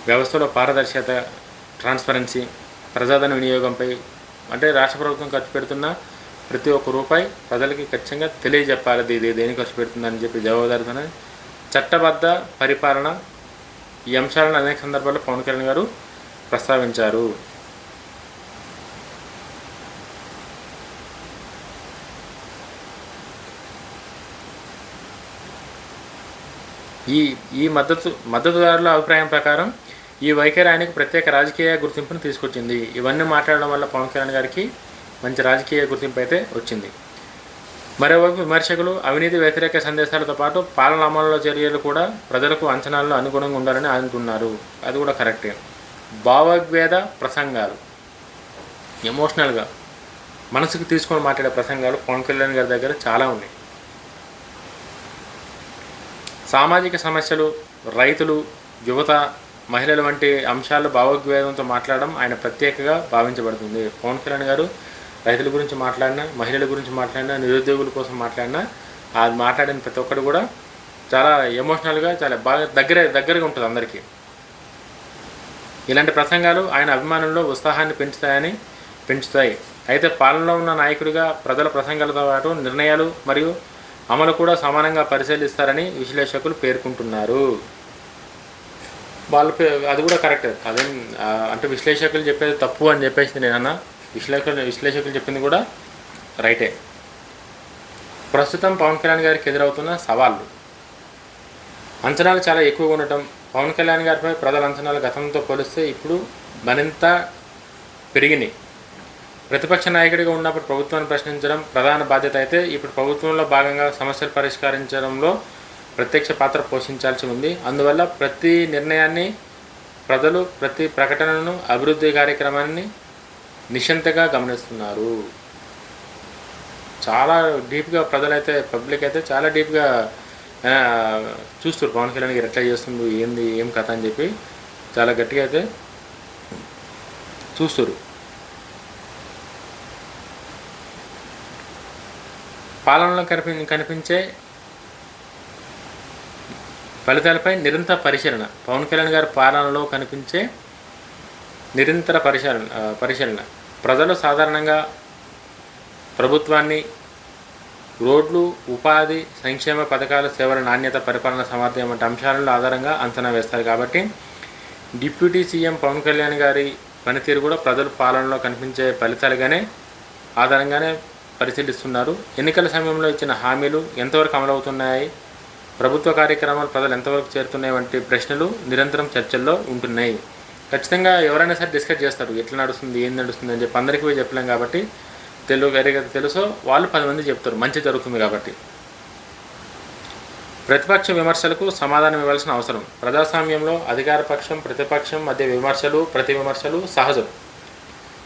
వ్యవస్థలో పారదర్శకత, ట్రాన్స్పరెన్సీ, ప్రజాధన వినియోగంపై, అంటే రాష్ట్ర ప్రభుత్వం ఖర్చు పెడుతున్న ప్రతి ఒక్క రూపాయి ప్రజలకి ఖచ్చితంగా తెలియజెప్పాలి, ఇది దేనికి ఖర్చు పెడుతుందని చెప్పి జవాబుదారీతనం, చట్టబద్ధ పరిపాలన, ఈ అంశాలను అనేక సందర్భాల్లో పవన్ కళ్యాణ్ గారు ప్రస్తావించారు. ఈ మద్దతుదారుల అభిప్రాయం ప్రకారం ఈ వైఖరి ఆయనకు ప్రత్యేక రాజకీయ గుర్తింపును తీసుకొచ్చింది. ఇవన్నీ మాట్లాడడం వల్ల పవన్ కళ్యాణ్ గారికి మంచి రాజకీయ గుర్తింపు అయితే వచ్చింది. మరోవైపు విమర్శకులు అవినీతి వ్యతిరేక సందేశాలతో పాటు పాలన అమలులో చర్యలు కూడా ప్రజలకు అంచనాల్లో అనుగుణంగా ఉండాలని అంటున్నారు. అది కూడా కరెక్టే. భావోద్వేద ప్రసంగాలు, ఎమోషనల్గా మనసుకు తీసుకొని మాట్లాడే ప్రసంగాలు పవన్ కళ్యాణ్ గారి దగ్గర చాలా ఉన్నాయి. సామాజిక సమస్యలు, రైతులు, యువత, మహిళల వంటి అంశాలు భావోద్వేదంతో మాట్లాడడం ఆయన ప్రత్యేకగా భావించబడుతుంది. పవన్ కళ్యాణ్ గారు రైతుల గురించి మాట్లాడినా, మహిళల గురించి మాట్లాడినా, నిరుద్యోగుల కోసం మాట్లాడినా అది మాట్లాడిన ప్రతి ఒక్కరు కూడా చాలా ఎమోషనల్గా, చాలా బాగా దగ్గరగా ఉంటుంది అందరికీ. ఇలాంటి ప్రసంగాలు ఆయన అభిమానుల్లో ఉత్సాహాన్ని పెంచుతాయి. అయితే పాలనలో ఉన్న నాయకుడిగా ప్రజల ప్రసంగాలతో పాటు నిర్ణయాలు మరియు అమలు కూడా సమానంగా పరిశీలిస్తారని విశ్లేషకులు పేర్కొంటున్నారు. అది కూడా కరెక్టే. అదేం అంటే విశ్లేషకులు చెప్పేది తప్పు అని చెప్పేసి నేనన్నా, విశ్లేషకులు చెప్పింది కూడా రైటే. ప్రస్తుతం పవన్ కళ్యాణ్ గారికి ఎదురవుతున్న సవాళ్ళు. అంచనాలు చాలా ఎక్కువగా ఉండటం. పవన్ కళ్యాణ్ గారిపై ప్రజల అంచనాలు గతంతో పోలిస్తే ఇప్పుడు మరింత పెరిగినాయి. ప్రతిపక్ష నాయకుడిగా ఉన్నప్పుడు ప్రభుత్వాన్ని ప్రశ్నించడం ప్రధాన బాధ్యత అయితే ఇప్పుడు ప్రభుత్వంలో భాగంగా సమస్యలు పరిష్కరించడంలో ప్రత్యక్ష పాత్ర పోషించాల్సి ఉంది. అందువల్ల ప్రతి నిర్ణయాన్ని ప్రజలు, ప్రతి ప్రకటనను, అభివృద్ధి కార్యక్రమాన్ని నిశ్చింతగా గమనిస్తున్నారు. చాలా డీప్గా ప్రజలైతే, పబ్లిక్ అయితే చాలా డీప్గా చూస్తారు పవన్ కళ్యాణ్ గారు ఎట్లా చేస్తుండ్రు, ఏం కథ అని చెప్పి చాలా గట్టిగా అయితే చూస్తారు. పాలనలో కనిపించే ఫలితాలపై నిరంతర పరిశీలన. పవన్ కళ్యాణ్ గారి పాలనలో కనిపించే నిరంతర పరిశీలన. ప్రజలు సాధారణంగా ప్రభుత్వాన్ని రోడ్లు, ఉపాధి, సంక్షేమ పథకాలు, సేవల నాణ్యత, పరిపాలన సామర్థ్యం వంటి అంశాలను ఆధారంగా అంచనా వేస్తారు. కాబట్టి డిప్యూటీ సీఎం పవన్ కళ్యాణ్ గారి పనితీరు కూడా ప్రజలు పాలనలో కనిపించే ఫలితాలుగానే ఆధారంగానే పరిశీలిస్తున్నారు. ఎన్నికల సమయంలో ఇచ్చిన హామీలు ఎంతవరకు అమలవుతున్నాయి, ప్రభుత్వ కార్యక్రమాలు ప్రజలు ఎంతవరకు చేరుతున్నాయి వంటి ప్రశ్నలు నిరంతరం చర్చల్లో ఉంటున్నాయి. ఖచ్చితంగా ఎవరైనా సరే డిస్కస్ చేస్తారు, ఎట్లా నడుస్తుంది, ఏం నడుస్తుంది అని చెప్పి. అందరికీ పోయి చెప్పలేం కాబట్టి ఎవరికైతే తెలుసో వాళ్ళు 10 మంది చెప్తారు, మంచి జరుగుతుంది కాబట్టి. ప్రతిపక్ష విమర్శలకు సమాధానం ఇవ్వాల్సిన అవసరం. ప్రజాస్వామ్యంలో అధికార పక్షం, ప్రతిపక్షం మధ్య ప్రతి విమర్శలు సహజం.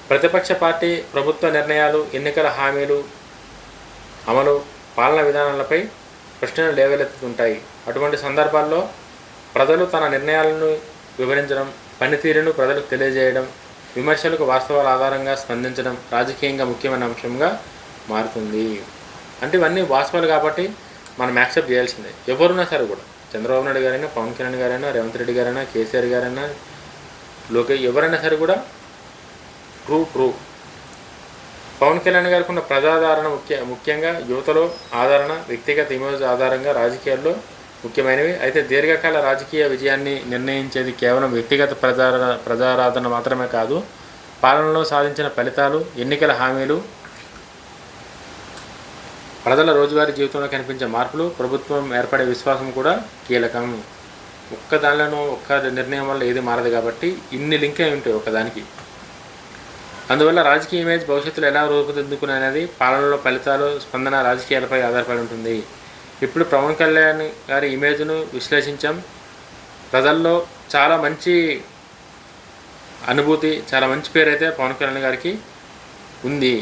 ప్రతిపక్ష పార్టీ ప్రభుత్వ నిర్ణయాలు, ఎన్నికల హామీలు అమలు, పాలనా విధానాలపై ప్రశ్నలు లేవలెత్తుతుంటాయి. అటువంటి సందర్భాల్లో ప్రజలు తన నిర్ణయాలను వివరించడం, పనితీరును ప్రజలకు తెలియజేయడం, విమర్శలకు వాస్తవాల ఆధారంగా స్పందించడం రాజకీయంగా ముఖ్యమైన అంశంగా మారుతుంది. అంటే ఇవన్నీ వాస్తవాలు కాబట్టి మనం యాక్సెప్ట్ చేయాల్సిందే. ఎవరున్నా సరే కూడా, చంద్రబాబు నాయుడు గారైనా, పవన్ కళ్యాణ్ గారైనా, రేవంత్ రెడ్డి గారైనా, కేసీఆర్ గారైనా, లోకేష్ ఎవరైనా సరే కూడా ట్రూ. పవన్ కళ్యాణ్ గారికి ఉన్న ప్రజాదరణ ముఖ్యంగా యువతలో ఆదరణ, వ్యక్తిగత ఇమేజ్ ఆధారంగా రాజకీయాల్లో ముఖ్యమైనవి. అయితే దీర్ఘకాల రాజకీయ విజయాన్ని నిర్ణయించేది కేవలం వ్యక్తిగత ప్రజారాధన మాత్రమే కాదు, పాలనలో సాధించిన ఫలితాలు, ఎన్నికల హామీలు, ప్రజల రోజువారీ జీవితంలో కనిపించే మార్పులు, ప్రభుత్వం ఏర్పడే విశ్వాసం కూడా కీలకం. ఒక్క నిర్ణయం వల్ల ఏది మారదు కాబట్టి ఇన్ని లింక్ అయి ఉంటాయి ఒకదానికి. అందువల్ల రాజకీయ ఇమేజ్ భవిష్యత్తులో ఎలా రూపుదిద్దుకునేది పాలనలో ఫలితాలు, స్పందన, రాజకీయాలపై ఆధారపడి ఉంటుంది. ఇప్పుడు పవన్ కళ్యాణ్ గారి ఇమేజ్ను విశ్లేషించాం. ప్రజల్లో చాలా మంచి అనుభూతి, చాలా మంచి పేరు అయితే పవన్ కళ్యాణ్ గారికి ఉంది.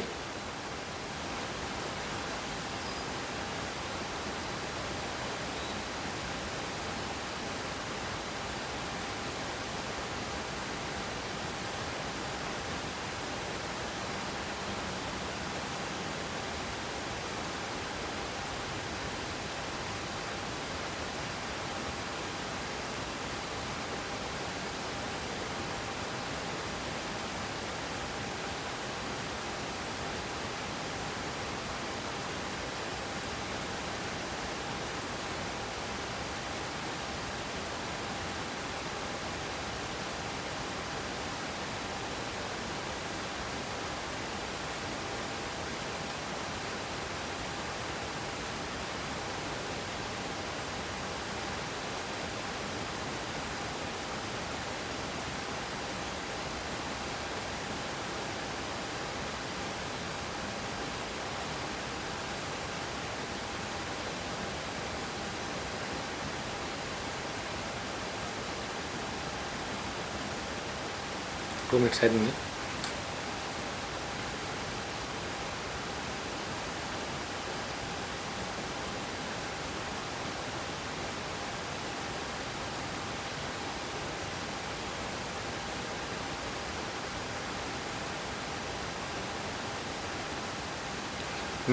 టూ మినిట్స్ అయింది.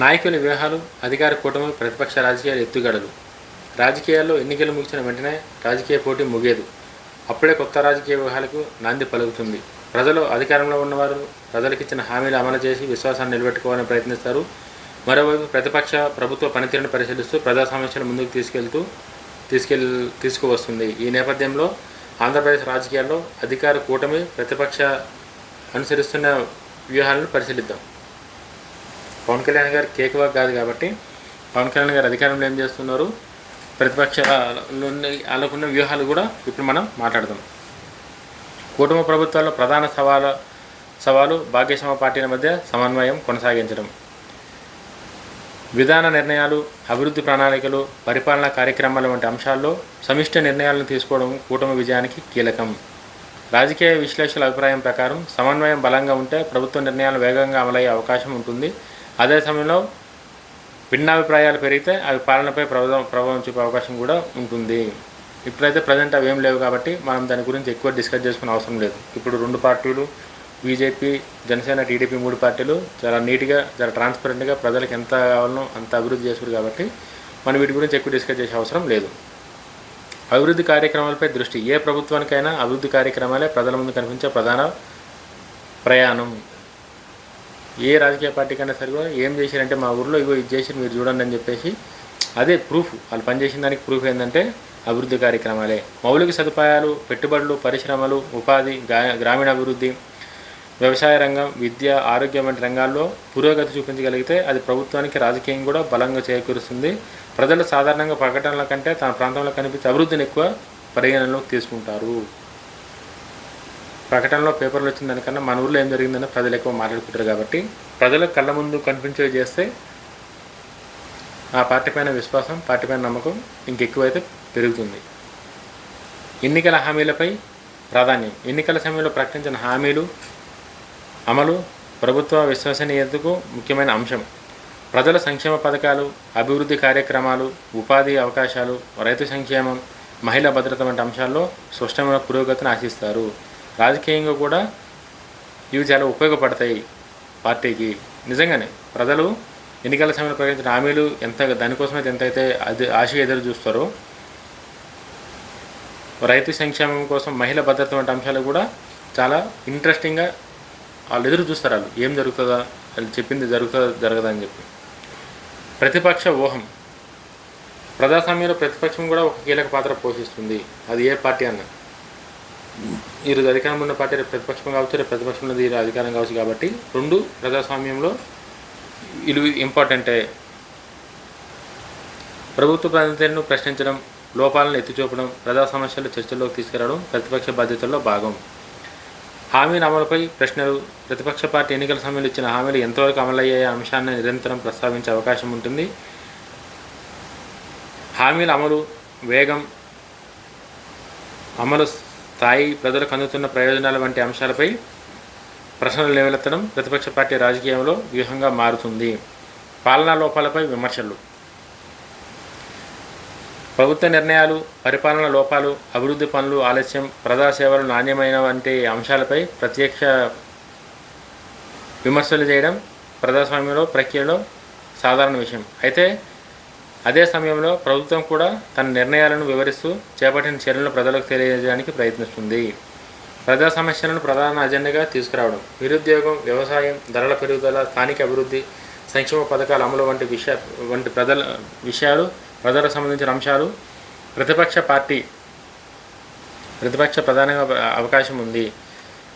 నాయకుల వ్యూహాలు, అధికార కూటమి, ప్రతిపక్ష రాజకీయాలు ఎత్తుగడలు. రాజకీయాల్లో ఎన్నికలు ముగిసిన వెంటనే రాజకీయ పోటీ ముగియదు. అప్పుడే కొత్త రాజకీయ వ్యూహాలకు నాంది పలుకుతుంది. ప్రజలు, అధికారంలో ఉన్నవారు ప్రజలకు ఇచ్చిన హామీలు అమలు చేసి విశ్వాసాన్ని నిలబెట్టుకోవాలని ప్రయత్నిస్తారు. మరోవైపు ప్రతిపక్ష ప్రభుత్వ పనితీరును పరిశీలిస్తూ ప్రజా సమస్యలు ముందుకు తీసుకువస్తుంది. ఈ నేపథ్యంలో ఆంధ్రప్రదేశ్ రాజకీయాల్లో అధికార కూటమి, ప్రతిపక్ష అనుసరిస్తున్న వ్యూహాలను పరిశీలిద్దాం. పవన్ కళ్యాణ్ గారు కేక్వాక్ కాదు కాబట్టి పవన్ కళ్యాణ్ గారు అధికారంలో ఏం చేస్తున్నారు, ప్రతిపక్ష వాళ్ళకున్న వ్యూహాలు కూడా ఇప్పుడు మనం మాట్లాడదాం. కూటమి ప్రభుత్వాల్లో ప్రధాన సవాలు భాగ్యశ్రమ పార్టీల మధ్య సమన్వయం కొనసాగించడం. విధాన నిర్ణయాలు, అభివృద్ధి ప్రణాళికలు, పరిపాలనా కార్యక్రమాలు వంటి అంశాల్లో సమిష్టి నిర్ణయాలను తీసుకోవడం కూటమి విజయానికి కీలకం. రాజకీయ విశ్లేషకుల అభిప్రాయం ప్రకారం సమన్వయం బలంగా ఉంటే ప్రభుత్వ నిర్ణయాలు వేగంగా అమలయ్యే అవకాశం ఉంటుంది. అదే సమయంలో భిన్నాభిప్రాయాలు పెరిగితే అవి పాలనపై ప్రభావం చూపే అవకాశం కూడా ఉంటుంది. ఇప్పుడైతే ప్రజెంట్ అవి ఏం లేవు కాబట్టి మనం దాని గురించి ఎక్కువ డిస్కస్ చేసుకునే అవసరం లేదు. ఇప్పుడు రెండు పార్టీలు, బీజేపీ, జనసేన, టీడీపీ, మూడు పార్టీలు చాలా నీట్గా, చాలా ట్రాన్స్పరెంట్గా ప్రజలకు ఎంత కావాలనో అంత అభివృద్ధి చేశారు కాబట్టి మనం వీటి గురించి ఎక్కువ డిస్కస్ చేసే అవసరం లేదు. అభివృద్ధి కార్యక్రమాలపై దృష్టి. ఏ ప్రభుత్వానికైనా అభివృద్ధి కార్యక్రమాలే ప్రజల ముందు కనిపించే ప్రధాన ప్రయాణం. ఏ రాజకీయ పార్టీకైనా సరే కూడా ఏం చేశారంటే మా ఊర్లో ఇగో ఇది చేసి మీరు చూడండి అని చెప్పేసి అదే ప్రూఫ్. వాళ్ళు పనిచేసిన దానికి ప్రూఫ్ ఏంటంటే అభివృద్ధి కార్యక్రమాలే. మౌలిక సదుపాయాలు, పెట్టుబడులు, పరిశ్రమలు, ఉపాధి, గ్రామీణాభివృద్ధి, వ్యవసాయ రంగం, విద్య, ఆరోగ్యం వంటి రంగాల్లో పురోగతి చూపించగలిగితే అది ప్రభుత్వానికి రాజకీయం కూడా బలంగా చేకూరుస్తుంది. ప్రజలు సాధారణంగా ప్రకటనల కంటే తన ప్రాంతంలో కనిపించే అభివృద్ధిని ఎక్కువ పరిగణనలోకి తీసుకుంటారు. ప్రకటనలో పేపర్లు వచ్చిన దానికన్నా మన ఊళ్ళో ఏం జరిగిందని ప్రజలు ఎక్కువ మాట్లాడుకుంటారు కాబట్టి ప్రజలకు కళ్ళ ముందు కనిపించేవి చేస్తే ఆ పార్టీ పైన విశ్వాసం, పార్టీ పైన నమ్మకం ఇంకెక్కువైతే పెరుగుతుంది. ఎన్నికల హామీలపై ప్రాధాన్యం. ఎన్నికల సమయంలో ప్రకటించిన హామీలు అమలు ప్రభుత్వ విశ్వసనీయతకు ముఖ్యమైన అంశం. ప్రజల సంక్షేమ పథకాలు, అభివృద్ధి కార్యక్రమాలు, ఉపాధి అవకాశాలు, రైతు సంక్షేమం, మహిళా భద్రత వంటి అంశాల్లో స్పష్టమైన పురోగతిని ఆశిస్తారు. రాజకీయంగా కూడా ఇవి చాలా ఉపయోగపడతాయి పార్టీకి. నిజంగానే ప్రజలు ఎన్నికల సమయంలో ప్రకటించిన హామీలు దానికోసమైతే ఎంతైతే ఆశగా ఎదురు చూస్తారో, రైతు సంక్షేమం కోసం, మహిళా భద్రత వంటి అంశాలు కూడా చాలా ఇంట్రెస్టింగ్గా వాళ్ళు ఎదురు చూస్తారు. వాళ్ళు ఏం జరుగుతుందా, వాళ్ళు చెప్పింది జరగదా అని చెప్పి. ప్రతిపక్ష ఊహం. ప్రజాస్వామ్యంలో ప్రతిపక్షం కూడా ఒక కీలక పాత్ర పోషిస్తుంది. అది ఏ పార్టీ అన్నా. ఈరోజు అధికారంలో ఉన్న పార్టీ రేపు ప్రతిపక్షం కావచ్చు, రేపు ప్రతిపక్షంలో ఈరోజు అధికారం కావచ్చు. కాబట్టి రెండు ప్రజాస్వామ్యంలో ఇవి ఇంపార్టెంటే. ప్రభుత్వ పనితీరును ప్రశ్నించడం, లోపాలను ఎత్తిచూపడం, ప్రజా సమస్యలు చర్చల్లోకి తీసుకురావడం ప్రతిపక్ష బాధ్యతల్లో భాగం. హామీల అమలుపై ప్రశ్నలు. ప్రతిపక్ష పార్టీ ఎన్నికల సమయంలో ఇచ్చిన హామీలు ఎంతవరకు అమలయ్యే అంశాన్ని నిరంతరం ప్రస్తావించే అవకాశం ఉంటుంది. హామీల అమలు వేగం, అమలు స్థాయి, ప్రజలకు అందుతున్న ప్రయోజనాల వంటి అంశాలపై ప్రశ్నలు లేవనెత్తడం ప్రతిపక్ష పార్టీ రాజకీయంలో వ్యూహంగా మారుతుంది. పాలనా లోపాలపై విమర్శలు. ప్రభుత్వ నిర్ణయాలు, పరిపాలన లోపాలు, అభివృద్ధి పనులు ఆలస్యం, ప్రజాసేవలు నాణ్యమైన వంటి అంశాలపై ప్రత్యక్ష విమర్శలు చేయడం ప్రజాస్వామ్యంలో ప్రక్రియలో సాధారణ విషయం. అయితే అదే సమయంలో ప్రభుత్వం కూడా తన నిర్ణయాలను వివరిస్తూ చేపట్టిన చర్యలను ప్రజలకు తెలియజేయడానికి ప్రయత్నిస్తుంది. ప్రజా సమస్యలను ప్రధాన అజెండాగా తీసుకురావడం. నిరుద్యోగం, వ్యవసాయం, ధరల పెరుగుదల, స్థానిక అభివృద్ధి, సంక్షేమ పథకాల అమలు వంటి విషయాలు ప్రజలకు సంబంధించిన అంశాలు ప్రతిపక్ష ప్రధానంగా అవకాశం ఉంది.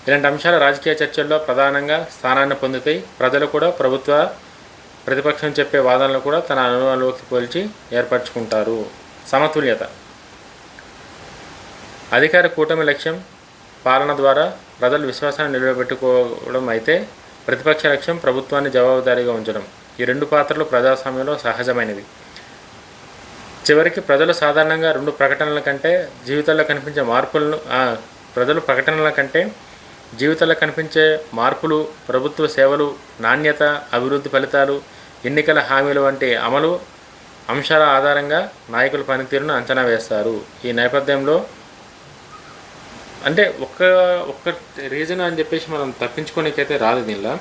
ఇలాంటి అంశాలు రాజకీయ చర్చల్లో ప్రధానంగా స్థానాన్ని పొందుతాయి. ప్రజలు కూడా ప్రతిపక్షం చెప్పే వాదనలు కూడా తన అనుభవంలోకి పోల్చి ఏర్పరచుకుంటారు. సమతుల్యత. అధికార కూటమి లక్ష్యం పాలన ద్వారా ప్రజల విశ్వాసాన్ని నిలబెట్టుకోవడం అయితే, ప్రతిపక్ష లక్ష్యం ప్రభుత్వాన్ని జవాబుదారీగా ఉంచడం. ఈ రెండు పాత్రలు ప్రజాస్వామ్యంలో సహజమైనవి. చివరికి ప్రజలు సాధారణంగా ప్రజలు ప్రకటనల కంటే జీవితాల్లో కనిపించే మార్పులు, ప్రభుత్వ సేవలు, నాణ్యత, అభివృద్ధి ఫలితాలు, ఎన్నికల హామీలు వంటి అమలు అంశాల ఆధారంగా నాయకుల పనితీరును అంచనా వేస్తారు. ఈ నేపథ్యంలో అంటే ఒక్క రీజన్ అని చెప్పేసి మనం తప్పించుకోనికైతే రాదు దీనిలో.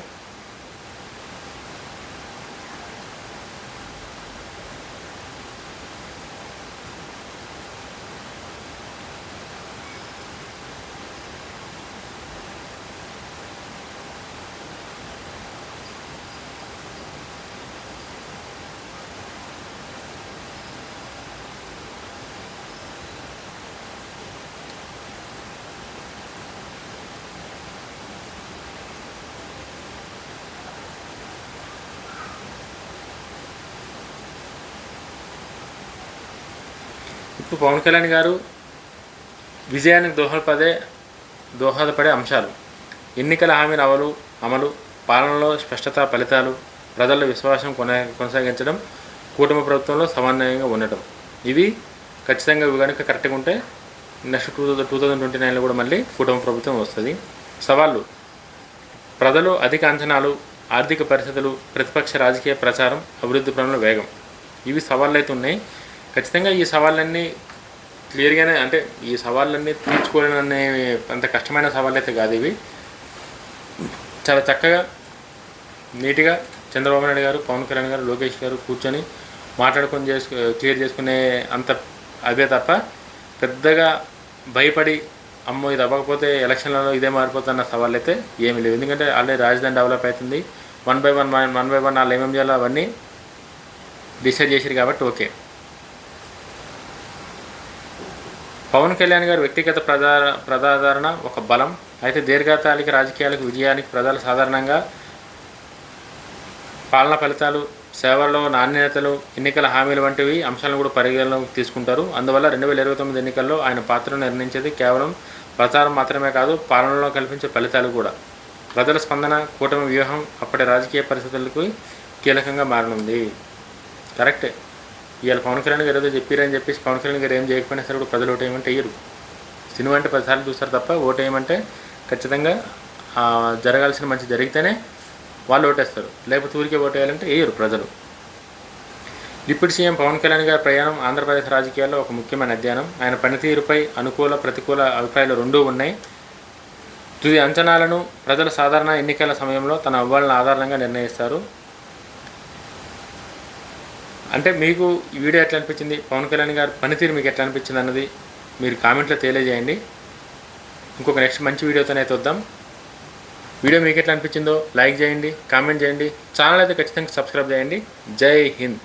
ఇప్పుడు పవన్ కళ్యాణ్ గారు విజయానికి దోహదపడే అంశాలు: ఎన్నికల హామీల అమలు, పాలనలో స్పష్టత, ఫలితాలు, ప్రజల విశ్వాసం కొనసాగించడం, కూటమి ప్రభుత్వంలో సమన్వయంగా ఉండటం. ఇవి ఖచ్చితంగా ఇవి కనుక కరెక్ట్గా ఉంటే నెక్స్ట్ 2029లో కూడా మళ్ళీ కూటమి ప్రభుత్వం వస్తుంది. సవాళ్ళు: ప్రజలు అధిక అంచనాలు, ఆర్థిక పరిస్థితులు, ప్రతిపక్ష రాజకీయ ప్రచారం, అభివృద్ధి పనుల వేగం. ఇవి సవాళ్ళు అయితే ఉన్నాయి. ఖచ్చితంగా ఈ సవాళ్ళన్నీ క్లియర్గానే, అంటే ఈ సవాళ్ళన్నీ తీర్చుకోవాలనే అంత కష్టమైన సవాళ్ళు అయితే కాదు. ఇవి చాలా చక్కగా నీట్గా చంద్రబాబు నాయుడు గారు, పవన్ కళ్యాణ్ గారు, లోకేష్ గారు కూర్చొని మాట్లాడుకొని క్లియర్ చేసుకునే అంత అదే తప్ప పెద్దగా భయపడి అమ్మో ఇది అవ్వకపోతే ఎలక్షన్లలో ఇదే మారిపోతున్న సవాళ్ళు అయితే ఏమీ లేవు. ఎందుకంటే ఆల్రెడీ రాజధాని డెవలప్ అవుతుంది. వన్ బై వన్ వాళ్ళు ఏమేమి చేయాలో అవన్నీ డిసైడ్ చేశారు కాబట్టి ఓకే. పవన్ కళ్యాణ్ గారు వ్యక్తిగత ప్రజాదరణ ఒక బలం. అయితే దీర్ఘకాలిక రాజకీయాలకు విజయానికి ప్రజలు సాధారణంగా పాలన ఫలితాలు, సేవల్లో నాణ్యతలు, ఎన్నికల హామీలు వంటివి అంశాలను కూడా పరిగణలోకి తీసుకుంటారు. అందువల్ల 2029 ఎన్నికల్లో ఆయన పాత్రను నిర్ణయించేది కేవలం ప్రచారం మాత్రమే కాదు, పాలనలో కల్పించే ఫలితాలు కూడా. ప్రజల స్పందన, కూటమి వ్యూహం అప్పటి రాజకీయ పరిస్థితులకు కీలకంగా మారనుంది. కరెక్టే. ఇవాళ పవన్ కళ్యాణ్ గారు ఏదో చెప్పారని చెప్పేసి పవన్ కళ్యాణ్ గారు ఏం చేయకపోయినా సరే కూడా ప్రజలు ఓటేయమంటే వేయరు. సినిమా అంటే 10 సార్లు చూస్తారు తప్ప ఓటేయమంటే ఖచ్చితంగా జరగాల్సిన మంచి జరిగితేనే వాళ్ళు ఓటేస్తారు. లేకపోతే ఊరికే ఓటేయాలంటే వేయరు ప్రజలు. డిప్యూటీ సీఎం పవన్ కళ్యాణ్ గారి ప్రయాణం ఆంధ్రప్రదేశ్ రాజకీయాల్లో ఒక ముఖ్యమైన అధ్యయనం. ఆయన పనితీరుపై అనుకూల ప్రతికూల అభిప్రాయాలు రెండూ ఉన్నాయి. తుది అంచనాలను ప్రజలు సాధారణ ఎన్నికల సమయంలో తన అవ్వాళ్ళ ఆధారంగా నిర్ణయిస్తారు. అంటే మీకు ఈ వీడియో ఎట్లా అనిపించింది, పవన్ కళ్యాణ్ గారి పనితీరు మీకు ఎట్లా అనిపించింది అన్నది మీరు కామెంట్లో తెలియజేయండి. ఇంకొక నెక్స్ట్ మంచి వీడియోతోనే చూద్దాం. వీడియో మీకు ఎట్లా అనిపించిందో లైక్ చేయండి, కామెంట్ చేయండి, ఛానల్ అయితే ఖచ్చితంగా సబ్స్క్రైబ్ చేయండి. జై హింద్.